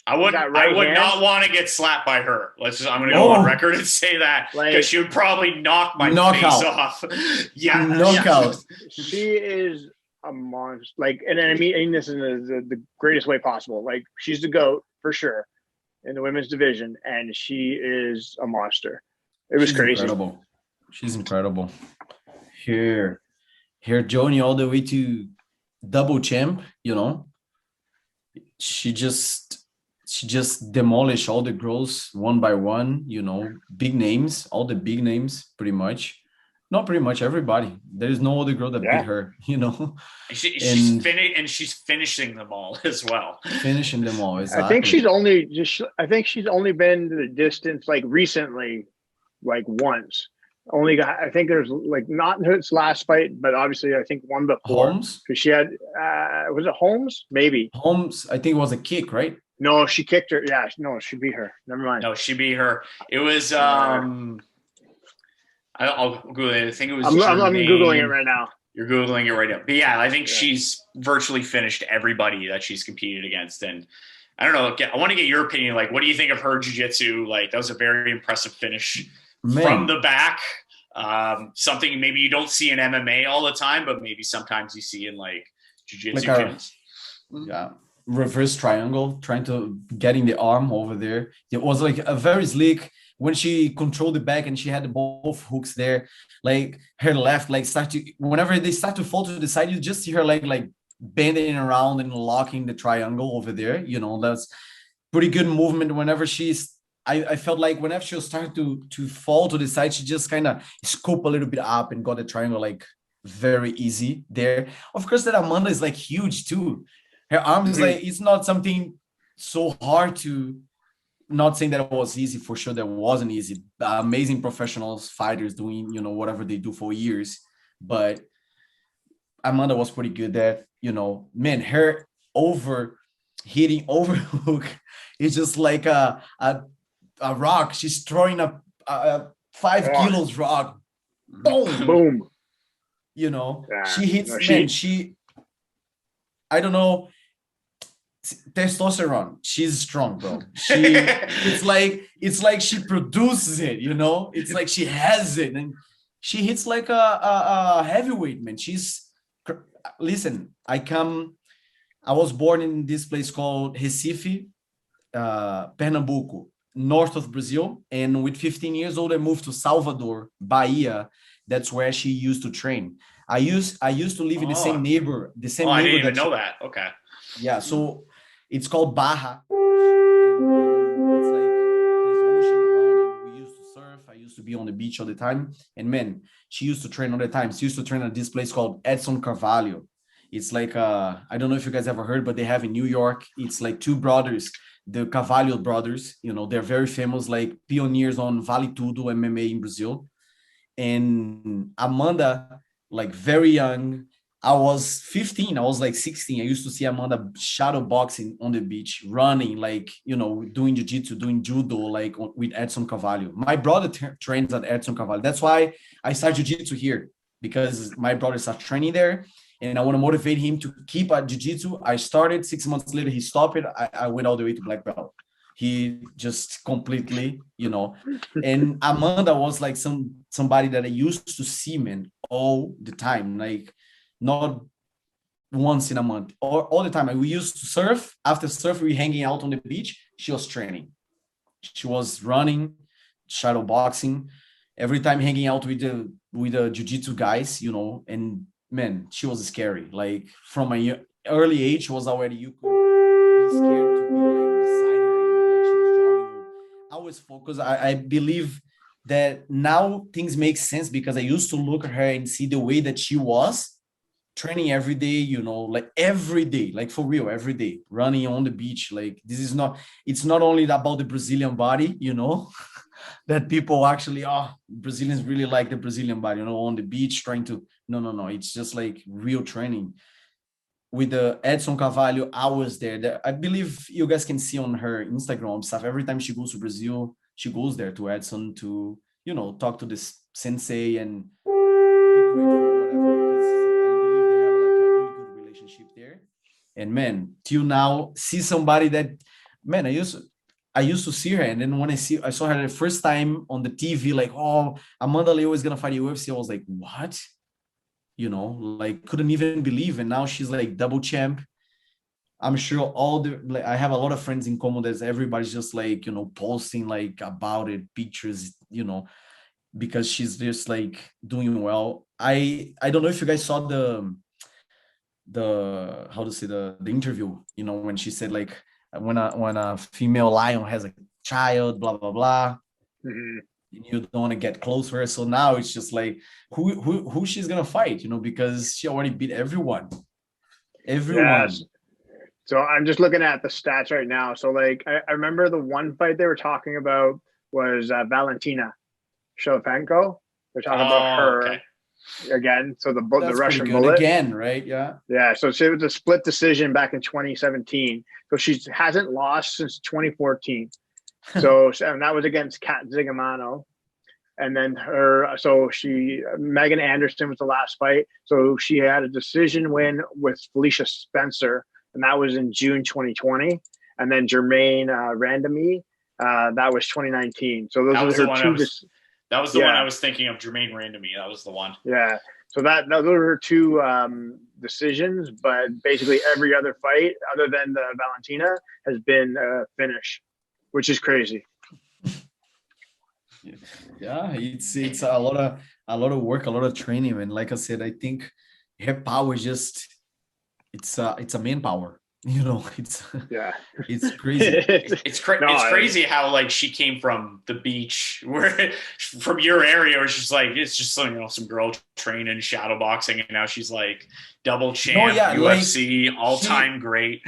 I would not want to get slapped by her. I'm going to go on record and say that, because she would probably knock my face off. Yeah. Knockout. She is a monster. Like, and I mean this in the greatest way possible. Like, she's the GOAT for sure in the women's division, and she is a monster. She's crazy. Incredible. She's incredible. Here, Joni, all the way to double champ, you know. She just demolished all the girls one by one, you know, big names, all the big names, pretty much. Not pretty much, everybody. There is no other girl that beat her, you know. She's finishing them all as well. Finishing them all, exactly. I think she's only been to the distance, like, recently, like, once. I think there's, like, not his last fight, but obviously I think one before. Holmes? Because she had, was it Holmes? Maybe. Holmes, I think it was a kick, right? No, she kicked her. Yeah, no, she beat her. Never mind. No, she beat her. It was, I'll Google it. I think it was. I'm Googling it right now. You're Googling it right now. But yeah, I think she's virtually finished everybody that she's competed against. And I don't know, I want to get your opinion. Like, what do you think of her jiu-jitsu? Like, that was a very impressive finish from the back. Something maybe you don't see in MMA all the time, but maybe sometimes you see in, like, jiu-jitsu gyms. Yeah. Reverse triangle, trying to get in the arm over there. It was like a very slick when she controlled the back and she had both hooks there. Like, her left leg whenever they start to fall to the side, you just see her leg like bending around and locking the triangle over there. You know, that's pretty good movement. Whenever I felt like whenever she was starting to fall to the side, she just kind of scoop a little bit up and got the triangle like very easy there. Of course, that Amanda is like huge too. Her arm is like, it's not something so hard to, not saying that it was easy, for sure that wasn't easy. Amazing professionals, fighters doing, you know, whatever they do for years. But Amanda was pretty good at, you know, man, her hitting overhook is just like a rock. She's throwing a 5 kilos rock. Boom. Boom. you know. Yeah. She hits, No, man, I don't know, testosterone. She's strong, bro. It's like she produces it, you know. It's like she has it, and she hits like a heavyweight, man. Listen, I was born in this place called Recife, Pernambuco, north of Brazil, and with 15 years old, I moved to Salvador, Bahia. That's where she used to train. I used to live in the same neighbor. I didn't even know that. Okay. Yeah, so it's called Baja. It's like there's ocean around, and we used to surf. I used to be on the beach all the time. And man, she used to train all the time. She used to train at this place called Edson Carvalho. It's like I don't know if you guys ever heard, but they have in New York. It's like two brothers, the Carvalho brothers. You know, they're very famous, like pioneers on Vale Tudo MMA in Brazil. And Amanda, like very young. I was 15. I was like 16. I used to see Amanda shadow boxing on the beach, running, like, you know, doing jiu-jitsu, doing judo, like with Edson Carvalho. My brother trains at Edson Carvalho. That's why I started jiu-jitsu here, because my brother started training there, and I want to motivate him to keep at jiu-jitsu. I started 6 months later. He stopped it. I went all the way to black belt. He just completely, you know. And Amanda was like somebody that I used to see, man, all the time, like not once in a month, or all the time. We used to surf. After surf, we hanging out on the beach. She was training. She was running, shadow boxing, every time hanging out with the jiu-jitsu guys, you know. And man, she was scary. Like from a early age, was already, you could be scared to be like beside her, you know, like she was jogging. I always focus. I believe that now things make sense, because I used to look at her and see the way that she was training every day, you know, like every day, like for real, every day, running on the beach. Like it's not only about the Brazilian body, you know, that people actually, Brazilians really like the Brazilian body, you know, on the beach trying to, no. It's just like real training. With the Edson Carvalho, I was there. I believe you guys can see on her Instagram stuff. Every time she goes to Brazil, she goes there to Edson to, you know, talk to this sensei and be grateful, whatever, because I believe they have like a really good relationship there. And man, till now, see somebody that, man, I used to see her, and then when I saw her the first time on the TV, like, oh, Amanda Leo is gonna fight UFC. I was like, what? You know, like couldn't even believe. And now she's like double champ. I'm sure I have a lot of friends in common that everybody's just like, you know, posting like about it, pictures, you know, because she's just like doing well. I don't know if you guys saw the how to say the interview, you know, when she said like when a female lion has a child, blah blah blah. Mm-hmm. You don't want to get close to her. So now it's just like who she's gonna fight, you know, because she already beat everyone. Yes. So I'm just looking at the stats right now. So like I remember the one fight they were talking about was Valentina Shevchenko. They're talking about her again. So the Russian bullet again, right? Yeah. So she was a split decision back in 2017. So she hasn't lost since 2014. So and that was against Kat Zigamano. And then Megan Anderson was the last fight. So she had a decision win with Felicia Spencer, and that was in June 2020. And then Jermaine Randami, that was 2019. So those are her two. That was the one I was thinking of, Jermaine Randami. That was the one. Yeah. So those are her two decisions, but basically every other fight other than the Valentina has been finish, which is crazy. Yeah, it's a lot of work, a lot of training, and like I said, I think her power is just it's a manpower. You know, it's crazy. It's crazy how like she came from the beach, where from your area, where she's like it's just, you know, some girl training shadow boxing, and now she's like double champ, UFC, like, all-time great.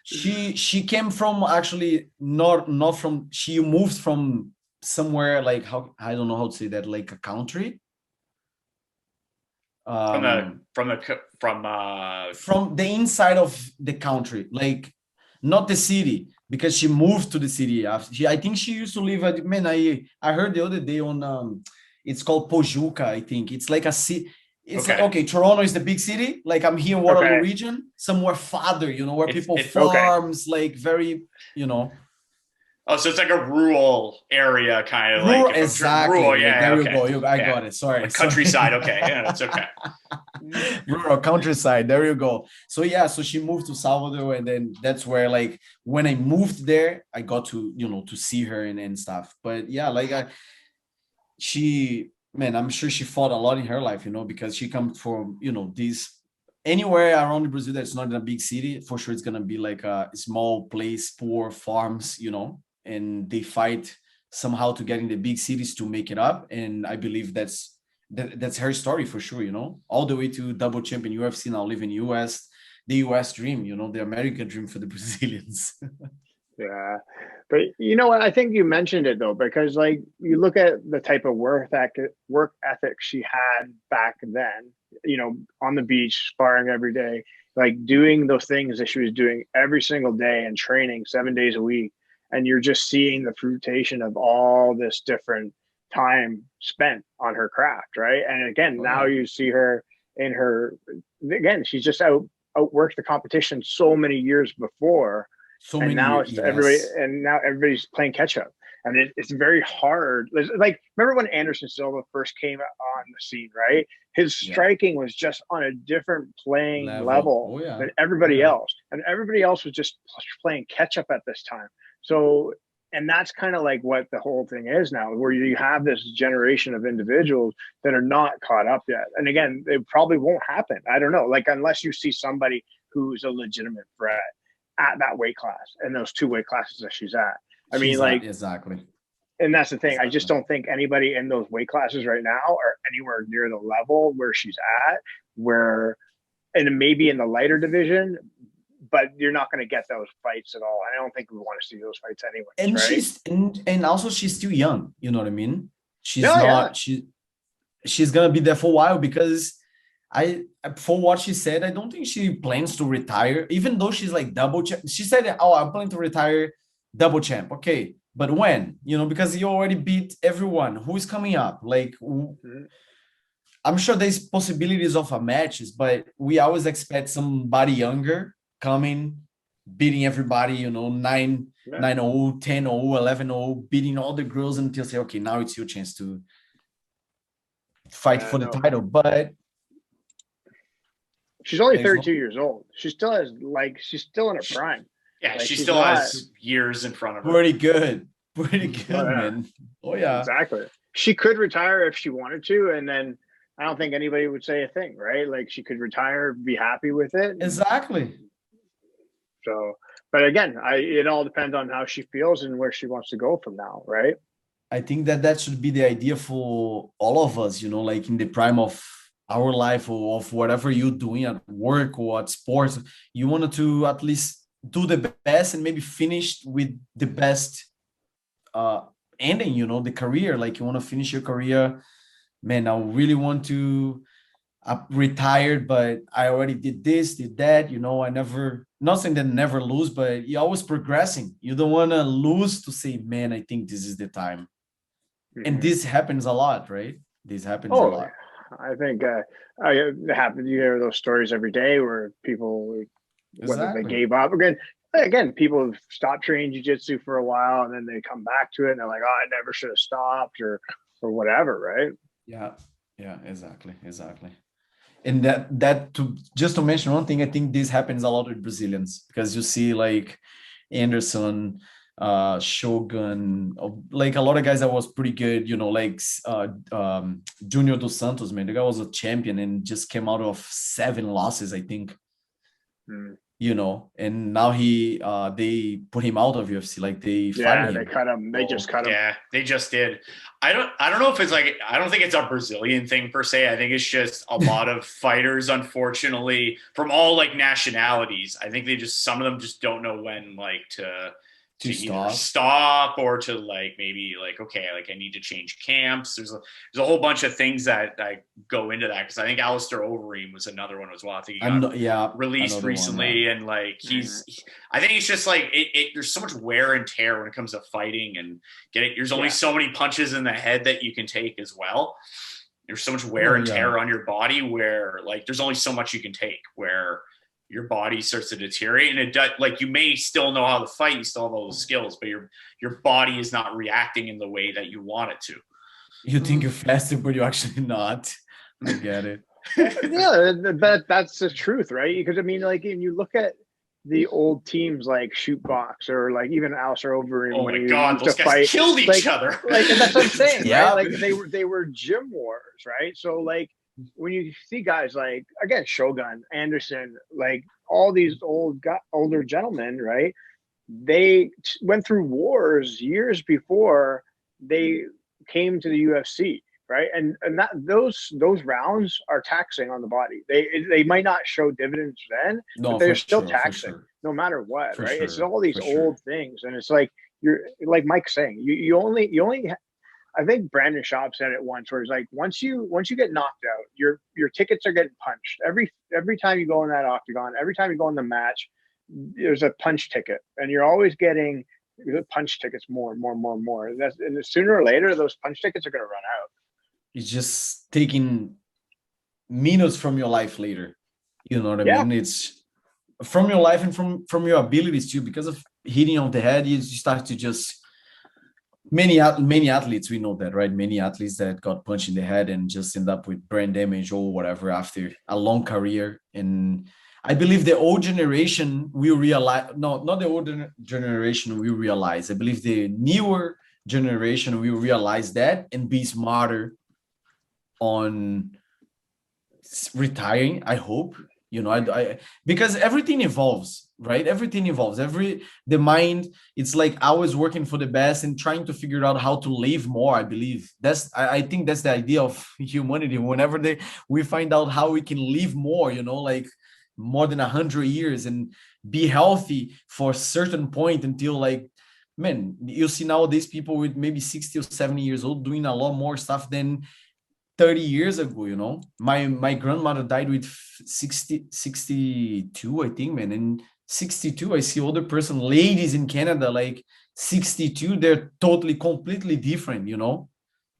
She came from actually not from. She moved from somewhere like I don't know how to say that, like a country. From the inside of the country, like not the city, because she moved to the city after. I think she used to live I heard the other day on it's called Pojuca. I think it's like a city. It's like, okay, Toronto is the big city. Like I'm here in Waterloo region, somewhere farther, you know, where people farms, like very, you know. Oh, so it's like a rural area, kind of rural, like exactly. Rural, yeah. There Okay. you go. I got it. Sorry. Like countryside. Okay, yeah, that's okay. Rural countryside. There you go. So yeah, so she moved to Salvador, and then that's where, like, when I moved there, I got to, you know, to see her and stuff. But yeah, like I'm sure she fought a lot in her life, you know, because she comes from, you know, anywhere around Brazil that's not in a big city. For sure, it's gonna be like a small place, poor farms, you know. And they fight somehow to get in the big cities to make it up. And I believe that's her story for sure, you know, all the way to double champion UFC, now live in US, the US dream, you know, the American dream for the Brazilians. Yeah. But you know what? I think you mentioned it though, because like you look at the type of work ethic she had back then, you know, on the beach, sparring every day, like doing those things that she was doing every single day and training 7 days a week. And you're just seeing the fruitation of all this different time spent on her craft, right? And again, now you see her in her, again, she's just outworked the competition so many years before. Now everybody's playing catch up. And it's very hard. Like, remember when Anderson Silva first came on the scene, right? His striking was just on a different playing level than everybody else. And everybody else was just playing catch up at this time. So, and that's kind of like what the whole thing is now, where you have this generation of individuals that are not caught up yet. And again, it probably won't happen. I don't know, like unless you see somebody who's a legitimate threat at that weight class and those 2 weight classes that she's at. I mean, like, exactly. And that's the thing. Exactly. I just don't think anybody in those weight classes right now are anywhere near the level where she's at, and maybe in the lighter division, but you're not going to get those fights at all. I don't think we want to see those fights anyway. And right? and also she's still young. You know what I mean? She's going to be there for a while, because for what she said, I don't think she plans to retire, even though she's like double champ. She said, "Oh, I'm planning to retire double champ." Okay, but when? You know, because you already beat everyone. Who is coming up? Like, I'm sure there's possibilities of a matches, but we always expect somebody younger coming, beating everybody. You know, 9-0, 10-0, 11-0, beating all the girls until say, okay, now it's your chance to fight for the title. But she's only 32 years old. She still has, like, she's still in her prime. Yeah, like, she still has years in front of her. Pretty good, man. Oh yeah, exactly. She could retire if she wanted to, and then I don't think anybody would say a thing, right? Like, she could retire, be happy with it. Exactly. So, but again, it all depends on how she feels and where she wants to go from now, right? I think that should be the idea for all of us, you know, like in the prime of our life or of whatever you're doing at work or at sports, you wanted to at least do the best and maybe finish with the best ending, you know, the career. Like, you want to finish your career, man, I really want to retired, but I already did this, did that, you know. Not saying that never lose, but you're always progressing. You don't want to lose to say, man, I think this is the time. And this happens a lot, right? This happens a lot. I think it happens. You hear those stories every day where people, whether they gave up again, people have stopped training jiu-jitsu for a while and then they come back to it and they're like, oh, I never should have stopped or whatever, right? Yeah, exactly. And just to mention one thing, I think this happens a lot with Brazilians, because you see like Anderson, Shogun, like a lot of guys that was pretty good, you know, like Junior dos Santos, man, the guy was a champion and just came out of 7 losses, I think. You know, and now they put him out of UFC, like they fired him. They cut him. They just cut him. Yeah, they just did. I don't know if it's like, I don't think it's a Brazilian thing per se. I think it's just a lot of fighters, unfortunately, from all like nationalities. I think some of them just don't know when like to either stop or to like maybe like, okay, like I need to change camps. There's a whole bunch of things that go into that, because I think Alistair Overeem was another one as well. I think he got released recently, and like I think it's just like there's so much wear and tear when it comes to fighting and there's only so many punches in the head that you can take as well. There's so much wear and tear on your body where like there's only so much you can take, where your body starts to deteriorate, and it does, like, you may still know how to fight, you still have all those skills, but your body is not reacting in the way that you want it to. You think you're faster, but you're actually not. I get it. Yeah, that's the truth, right? Because I mean, like, when you look at the old teams like Shootbox or like even Alistair Overeem. Oh my God, those guys killed each other. Like, and that's what I'm saying, Yeah. right? Like they were gym wars, right? So like when you see guys like, again, Shogun, Anderson, like all these older gentlemen, right? They went through wars years before they came to the UFC. Right. And that those rounds are taxing on the body. They might not show dividends then, but they're still taxing no matter what. Right. It's all these old things. And it's like, you're like Mike's saying, you only I think Brandon Schaub said it once, where it's like, once you get knocked out, your tickets are getting punched every time you go in that octagon, every time you go in the match, there's a punch ticket, and you're always getting punch tickets more and more. And sooner or later, those punch tickets are going to run out. It's just taking minutes from your life later. You know what I mean? It's from your life and from your abilities too. Because of hitting on the head, you start to just many athletes, we know that, right? Many athletes that got punched in the head and just end up with brain damage or whatever after a long career. And I believe the old generation will realize, no, not the old generation will realize. I believe the newer generation will realize that and be smarter on retiring. I hope, you know, I because everything evolves, right? Everything evolves. The mind, it's like always working for the best and trying to figure out how to live more. I believe I think that's the idea of humanity. Whenever we find out how we can live more, you know, like more than 100 years and be healthy for a certain point until, like, man, you see nowadays people with maybe 60 or 70 years old doing a lot more stuff than 30 years ago, you know. My grandmother died with 62, I think, man. And 62, I see older person, ladies in Canada, like 62, they're totally, completely different, you know.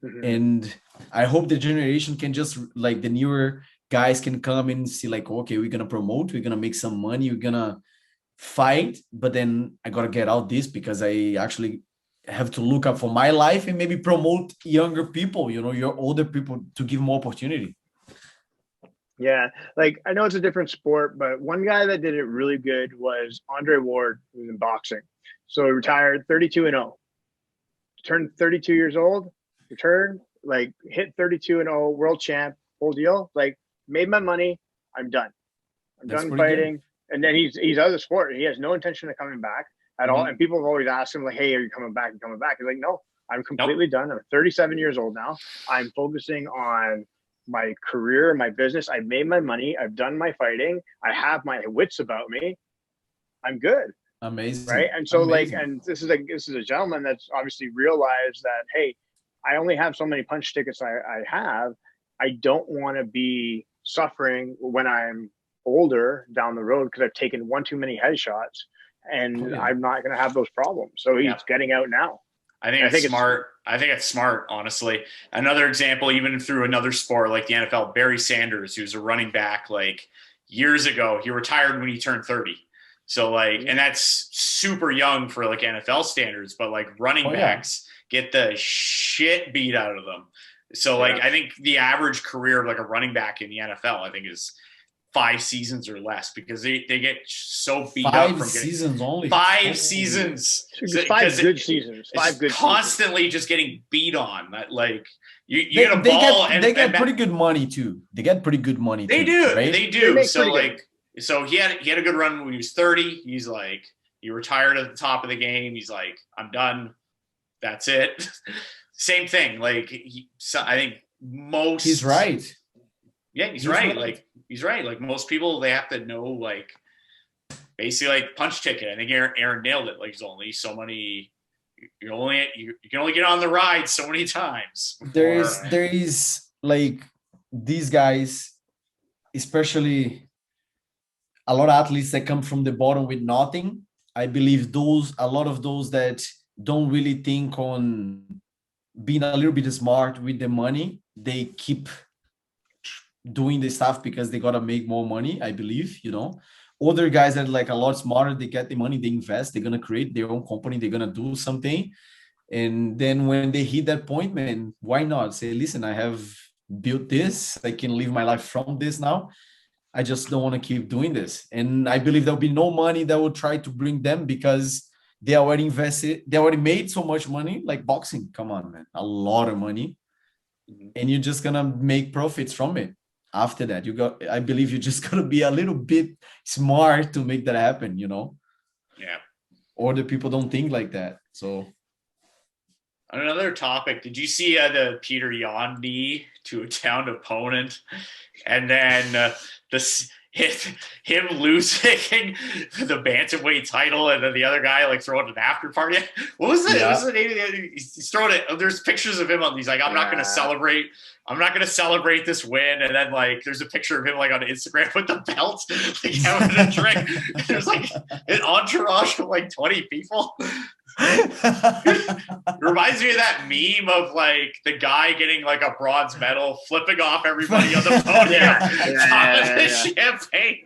Mm-hmm. And I hope the generation can just, like, the newer guys can come and see, like, okay, we're gonna promote, we're gonna make some money, we're gonna fight, but then I gotta get out this because I actually have to look up for my life and maybe promote younger people, you know, your older people, to give more opportunity. Yeah, like, I know it's a different sport, but one guy that did it really good was Andre Ward, who's in boxing. So he retired 32-0, turned 32 years old, returned, like, hit 32-0, world champ, whole deal, like, made my money, I'm done. I'm done fighting. Good. And then he's out of the sport. He has no intention of coming back at all. And people have always asked him, like, hey, are you coming back? He's like, no, I'm completely done. I'm 37 years old now. I'm focusing on my career, my business. I've made my money. I've done my fighting. I have my wits about me. I'm good. Amazing. Right. And so like, and this is a gentleman that's obviously realized that, hey, I only have so many punch tickets I have. I don't want to be suffering when I'm older down the road because I've taken one too many headshots, and I'm not going to have those problems. So he's getting out now. I think it's smart. I think it's smart, honestly. Another example, even through another sport like the NFL, Barry Sanders, who's a running back, like, years ago, he retired when he turned 30. So, like, and that's super young for, like, NFL standards, but, like, running backs get the shit beat out of them. So, like, I think the average career of, like, a running back in the NFL, I think, is 5 seasons or less, because they get so beat up from getting 5 seasons. 5 good seasons. 5 good constantly seasons. Just getting beat on. That, like, you get a ball, and they get pretty good money too. They get pretty good money. They do. Right? They do. So, like, so he had a good run when he was 30. He's like, he retired at the top of the game. He's like, I'm done. That's it. Same thing. Like, I think most. He's right. Yeah, he's right. Like, he's right. Like, most people, they have to know, like, basically, like, punch ticket. I think Aaron nailed it. Like, there's only so many. You can only get on the ride so many times. There is like, these guys, especially a lot of athletes that come from the bottom with nothing. I believe a lot of those that don't really think on being a little bit smart with the money, they keep doing the stuff because they gotta make more money, I believe, Other guys that are like a lot smarter, they get the money, they invest, they're gonna create their own company, they're gonna do something. And then when they hit that point, man, why not say, listen, I have built this, I can live my life from this now. I just don't want to keep doing this. And I believe there'll be no money that will try to bring them because they already invested, they already made so much money, like boxing. Come on, man, a lot of money. And you're just gonna make profits from it. After that, I believe you just gotta be a little bit smart to make that happen, Yeah. Or the people don't think like that. So on another topic, did you see the Petr Yan knee to a downed opponent, and then him losing the bantamweight title, and then the other guy like throwing an after party? What was it? Yeah. What was the name? He's throwing it. There's pictures of him on. He's like, I'm not going to celebrate. I'm not going to celebrate this win. And then like, there's a picture of him like on Instagram with the belt, like having a drink. There's like an entourage of like 20 people. It reminds me of that meme of like the guy getting like a bronze medal, flipping off everybody on the podium, the champagne.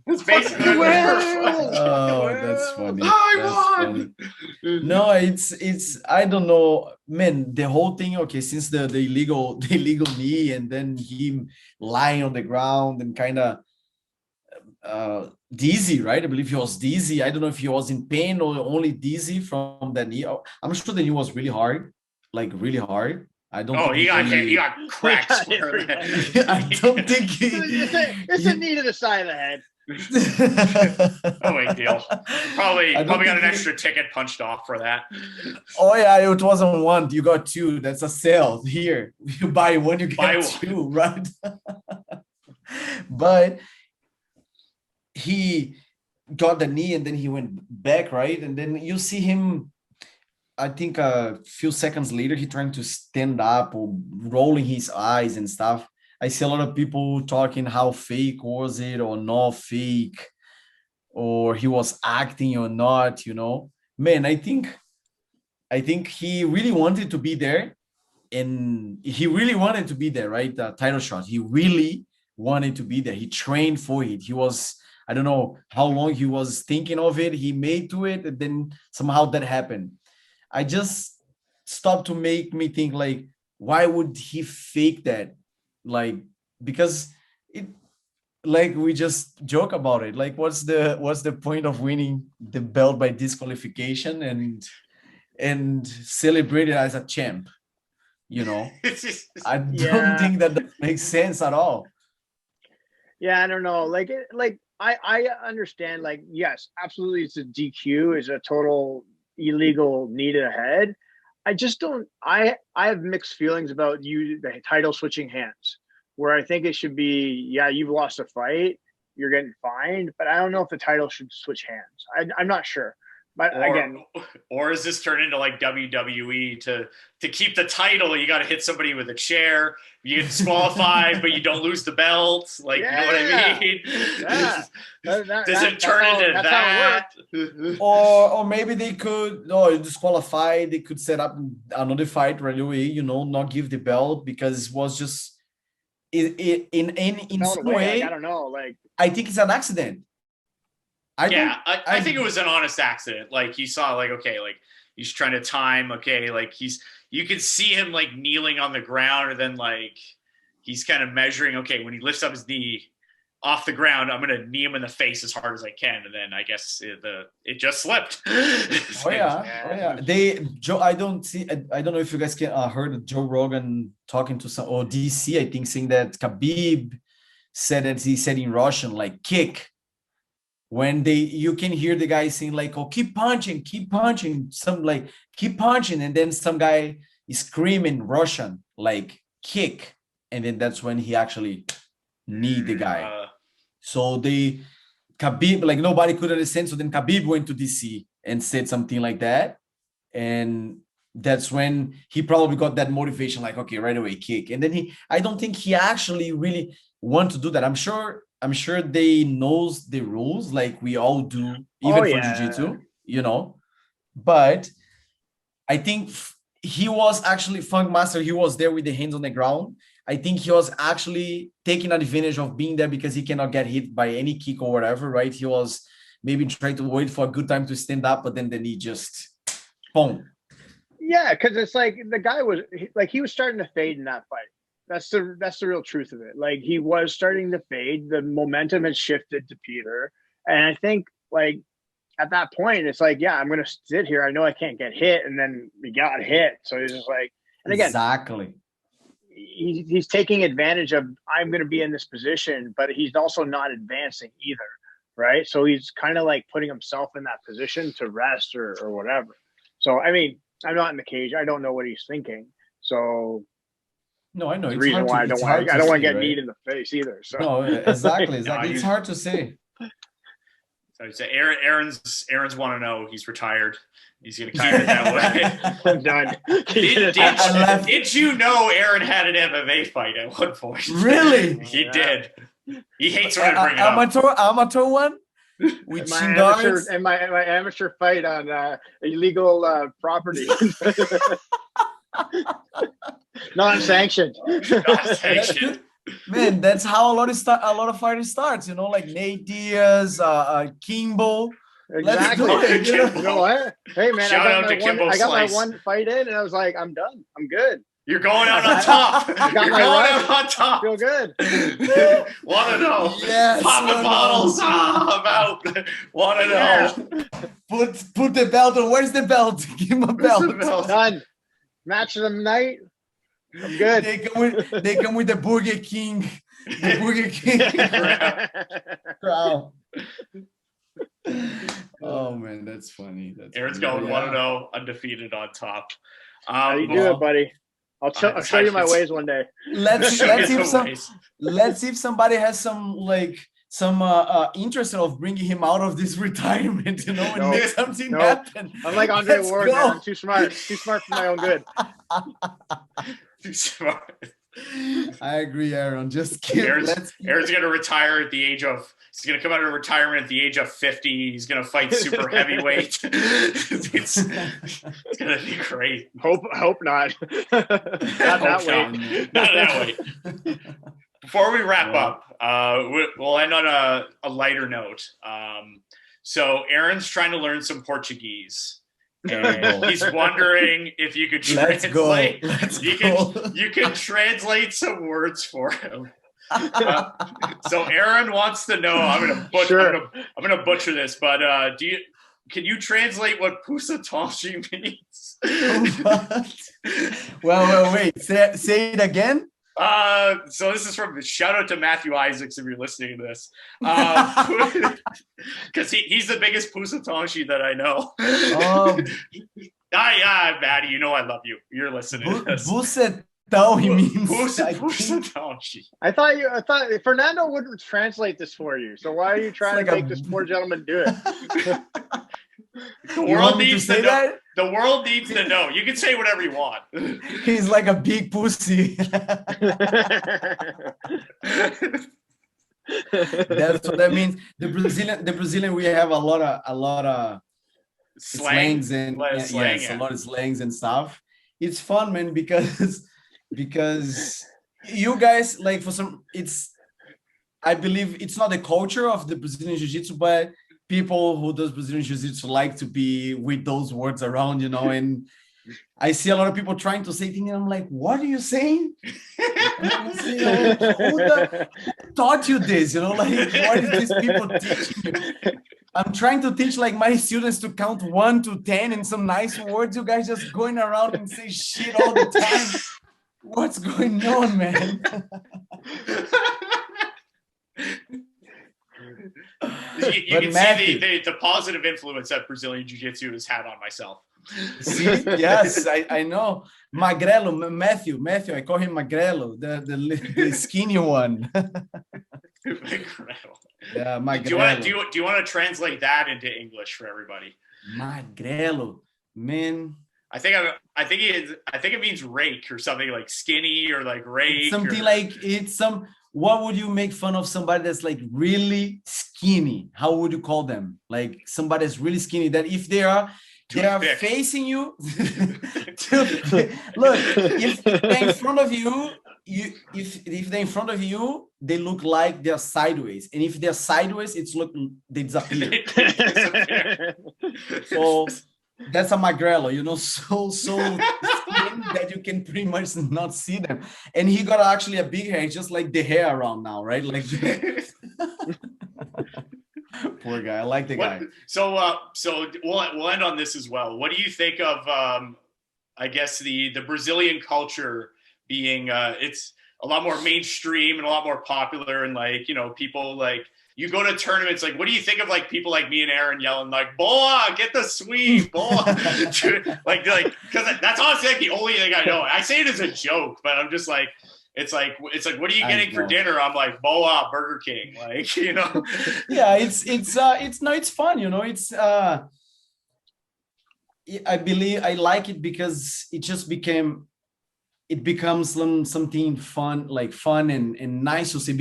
It's basically that's funny. I won. No, it's I don't know, man. The whole thing, okay, since the illegal knee, and then him lying on the ground and kind of dizzy, right? I believe he was dizzy. I don't know if he was in pain or only dizzy from the knee. I'm sure the knee was really hard, like really hard. I don't. Oh, he got cracked. I don't think it's a knee to the side of the head. No big deal. Probably got an extra ticket punched off for that. Oh yeah, it wasn't one. You got two. That's a sale here. You buy one, you get two, right? But he got the knee and then he went back, right? And then you see him, I think a few seconds later, he trying to stand up or rolling his eyes and stuff. I see a lot of people talking how fake was it or not fake, or he was acting or not, Man, I think he really wanted to be there, and he really wanted to be there, right? The title shot. He really wanted to be there. He trained for it. He was, I don't know how long he was thinking of it. He made to it, and then somehow that happened. I just stopped to make me think, like, why would he fake that? Like, because it, like, we just joke about it. Like, what's the point of winning the belt by disqualification and celebrate it as a champ? I don't think that makes sense at all. Yeah, I don't know. Like, I understand. Like, yes, absolutely, it's a DQ, is a total illegal knee to the head. I just don't. I have mixed feelings about the title switching hands, where I think it should be, yeah, you've lost a fight, you're getting fined, but I don't know if the title should switch hands. I'm not sure. But or is this turned into like WWE to keep the title? You got to hit somebody with a chair. You get disqualified, but you don't lose the belt. Like, you know what I mean? Yeah. Does it turn into that? Or maybe they could, disqualify. They could set up another fight right away. Not give the belt because it was just in some way. I don't know. Like, I think it's an accident. I think it was an honest accident. Like, he saw, like, okay, like, he's trying to time, okay, like, you could see him, like, kneeling on the ground, and then, like, he's kind of measuring, okay, when he lifts up his knee off the ground, I'm going to knee him in the face as hard as I can, and then I guess it just slipped. Oh yeah. I don't know if you guys heard Joe Rogan talking to some, or DC, I think, saying that Khabib said that he said in Russian, like, kick. When you can hear the guy saying, like, oh, keep punching, some like, keep punching. And then some guy is screaming Russian, like, kick. And then that's when he actually kneed the guy. So Khabib, like, nobody could understand. So then Khabib went to DC and said something like that. And that's when he probably got that motivation, like, okay, right away, kick. And then I don't think he actually really want to do that. I'm sure they knows the rules, like we all do, even for jiu-jitsu, But I think he was actually Funk Master. He was there with the hands on the ground. I think he was actually taking advantage of being there because he cannot get hit by any kick or whatever, right? He was maybe trying to wait for a good time to stand up, but then the knee just boom. Yeah, because it's like the guy was like he was starting to fade in that fight. That's the real truth of it. Like he was starting to fade. The momentum had shifted to Peter, and I think like at that point, it's like, yeah, I'm gonna sit here. I know I can't get hit, and then we got hit. So he's just like, and again, exactly. He's taking advantage of I'm going to be in this position, but he's also not advancing either, right? So he's kind of like putting himself in that position to rest or whatever. So I mean, I'm not in the cage. I don't know what he's thinking. So no, I know. It's the reason why I don't want to get kneed in the face either. So no, exactly. It's hard to say. So Aaron's want to know he's retired. He's going to keep it that way. I'm done. Did you know Aaron had an MMA fight at one point? Really? He did. He hates when I bring it up. Amateur one? With my amateur fight on illegal property. Non-sanctioned. Non-sanctioned. Man, that's how a lot of fighting starts. You know, like Nate Diaz, Kimbo. Exactly. You know what? Hey man, I got my one fight in, and I was like, I'm done. I'm good. You're going out on top. You're going out on top. Feel good. Want to know? Yes. Popping bottles. I'm out. Want to know? Put the belt on. Where's the belt? Give him a belt. Done. Match of the night. I'm good. They come with the Burger King. The Burger King crowd. Oh man, that's funny. Aaron's going 1-0, undefeated on top. How you do it, buddy? I'll show you my ways one day. Let's see if somebody has some interest of bringing him out of this retirement. You know, and make something happen. I'm like Andre Ward, man. I'm too smart for my own good. Too smart. I agree, Aaron. Just Aaron's going to retire at the age of. He's going to come out of retirement at the age of 50. He's going to fight super heavyweight. It's going to be great. Hope not. Not that way. Before we wrap up, we'll end on a lighter note. So Aaron's trying to learn some Portuguese. And he's wondering if you could translate. You can translate some words for him. So Aaron wants to know. I'm gonna butcher this, but can you translate what Pusa Tonshi means? well, wait. Say it again. So this is from shout out to Matthew Isaacs if you're listening to this, because he's the biggest Pusa Tonshi that I know. Maddie, you know I love you. You're listening to this. He means I thought Fernando wouldn't translate this for you. So why are you trying to make this poor gentleman do it? The world needs to know. The world needs to know. You can say whatever you want. He's like a big pussy. That's what that means. The Brazilian, we have a lot of slangs and a lot of slangs and stuff. It's fun, man, because you guys like I believe it's not the culture of the Brazilian Jiu-Jitsu, but people who does Brazilian Jiu-Jitsu like to be with those words around, you know, and I see a lot of people trying to say things and I'm like, what are you saying? Who taught you this? You know, like, what is these people teaching you? I'm trying to teach like my students to count 1 to 10 and some nice words. You guys just going around and say shit all the time. What's going on, man? You can see the positive influence that Brazilian Jiu-Jitsu has had on myself. See? Yes, I know. Magrelo, Matthew, I call him Magrelo, the skinny one. Magrelo. Yeah, Magrelo. Do you want to translate that into English for everybody? Magrelo, man. I think it means rake or something, like skinny or like rake. What would you make fun of somebody that's like really skinny? How would you call them? Like somebody that's really skinny, that if they are They are facing you. Look, if they're in front of you, if they're in front of you, they look like they're sideways, and if they're sideways, they disappear. So that's a magrelo, so thin that you can pretty much not see them. And he got actually a big hair, just like the hair around now, right? Like. Poor guy. I like the guy. So we'll end on this as well. What do you think of I guess the Brazilian culture being it's a lot more mainstream and a lot more popular, and like, people like, you go to tournaments, like, what do you think of like people like me and Aaron yelling like, "Boa, get the sweep, Boa," like because that's honestly like the only thing I know. I say it as a joke, but I'm just like. It's like, what are you getting for dinner? I'm like, Boa, Burger King, like, Yeah, it's fun, It's I believe I like it because it becomes something fun and nice to say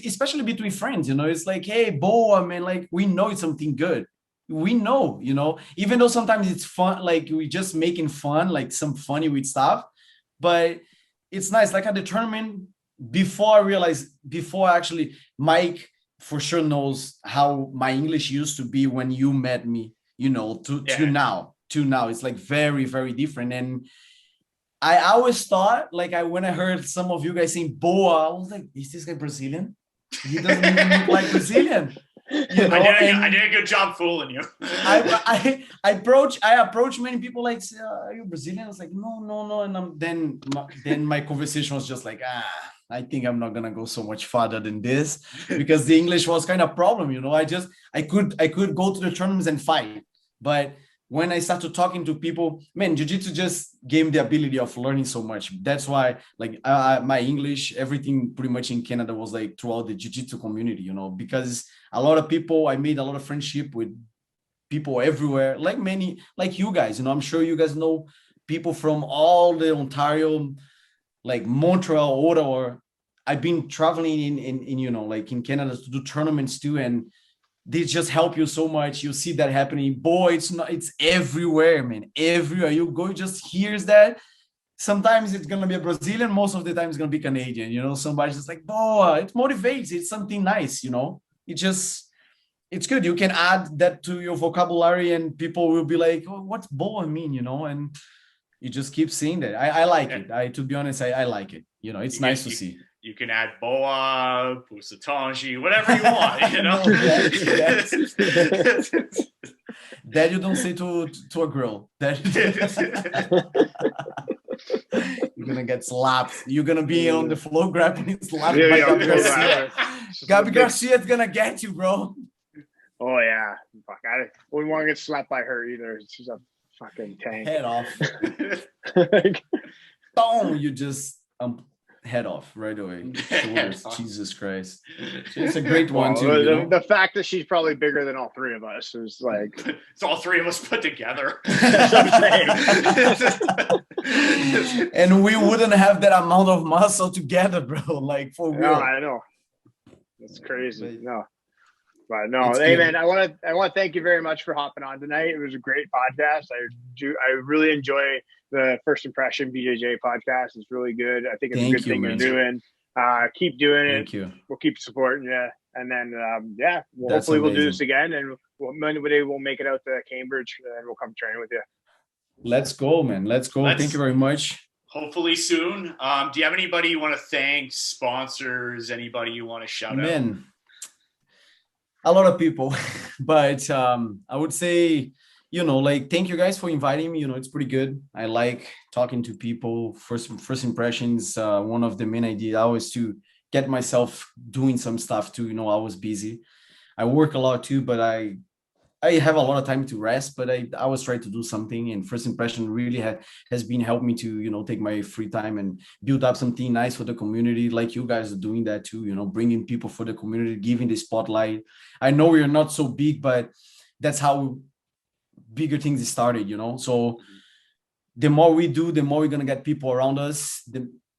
especially between friends. It's like, hey, Boa, man, like, we know it's something good. We know, even though sometimes it's fun, like we just making fun, like some funny with stuff, but it's nice. Like at the tournament, before actually, Mike for sure knows how my English used to be when you met me, to now. It's like very, very different. And I always thought, like, when I heard some of you guys saying Boa, I was like, is this guy Brazilian? He doesn't even look like Brazilian. I did a good job fooling you. I approach many people like, are you Brazilian? I was like, no. And then my conversation was just like, I think I'm not gonna go so much farther than this, because the English was kind of a problem. I could go to the tournaments and fight, but when I started talking to people, man, jiu-jitsu just gave me the ability of learning so much. That's why, like, my English, everything pretty much in Canada was like throughout the jiu-jitsu community, because a lot of people, I made a lot of friendship with people everywhere, like you guys, I'm sure you guys know people from all the Ontario, like Montreal, Ottawa. I've been traveling in like in Canada to do tournaments too, and they just help you so much. You see that happening. Boy, it's everywhere, man. Everywhere you go, you just hears that. Sometimes it's going to be a Brazilian. Most of the time it's going to be Canadian. Somebody's just like, boy, it motivates. It's something nice, it's good. You can add that to your vocabulary and people will be like, oh, what's boa mean, and you just keep seeing that. I like it. To be honest, I like it. It's nice to see. You can add Boa, Pusatonji, whatever you want, That you don't say to a girl. You're gonna get slapped. You're gonna be on the floor grabbing slapped by Gabi Garcia. Gabi Garcia is gonna get you, bro. Oh yeah, fuck! I wouldn't want to get slapped by her either. She's a fucking tank. Head off. Boom! You just head off right away. Jesus Christ. It's a great one too. The fact that she's probably bigger than all three of us is like it's all three of us put together. And we wouldn't have that amount of muscle together, bro. Like for real. No, I know. It's crazy. But no, hey man, I want to thank you very much for hopping on tonight. It was a great podcast. I really enjoy the First Impression BJJ podcast. It's really good. I think it's a good thing you're doing. Keep doing it. Thank you. We'll keep supporting you. And then hopefully we'll do this again, and Monday we'll make it out to Cambridge, and we'll come train with you. Let's go, man. Let's go. Thank you very much. Hopefully soon. Do you have anybody you want to thank? Sponsors? Anybody you want to shout out? A lot of people, but I would say, thank you guys for inviting me. It's pretty good. I like talking to people. First impressions. One of the main ideas always to get myself doing some stuff too. I was busy. I work a lot too, but I have a lot of time to rest, but I always try to do something. And First Impression really has been helping me to, take my free time and build up something nice for the community. Like you guys are doing that too, bringing people for the community, giving the spotlight. I know we're not so big, but that's how bigger things started, So the more we do, the more we're going to get people around us,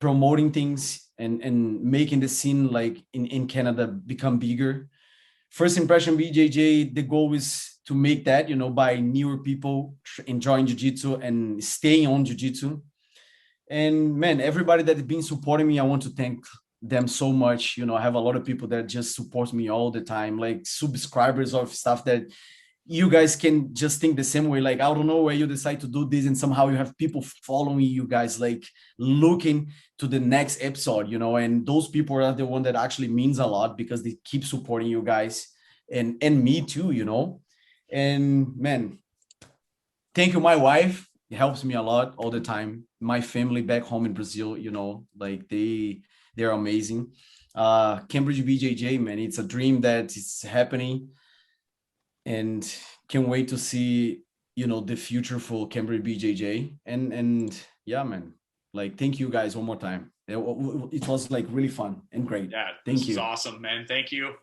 promoting things and making the scene like in Canada become bigger. First Impression BJJ, the goal is to make that, by newer people enjoying jiu-jitsu and staying on jiu-jitsu. And man, everybody that has been supporting me, I want to thank them so much. I have a lot of people that just support me all the time, like subscribers of stuff that you guys can just think the same way. Like, I don't know where you decide to do this, and somehow you have people following you guys, like looking to the next episode, and those people are the one that actually means a lot, because they keep supporting you guys and me too, and man, thank you. My wife, it helps me a lot all the time. My family back home in Brazil, like they're amazing. Cambridge BJJ, man, it's a dream that is happening, and can't wait to see, the future for Cambridge BJJ. And yeah, man, like, thank you guys one more time. It was like really fun and great. Yeah, thank this you. is awesome, man. Thank you.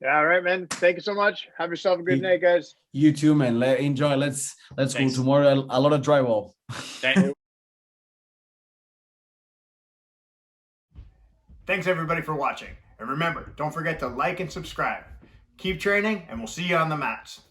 Yeah, all right, man. Thank you so much. Have yourself a good night, guys. You too, man. Enjoy. Let's go tomorrow. A lot of drywall. Thanks everybody for watching. And remember, don't forget to like and subscribe. Keep training, and we'll see you on the mats.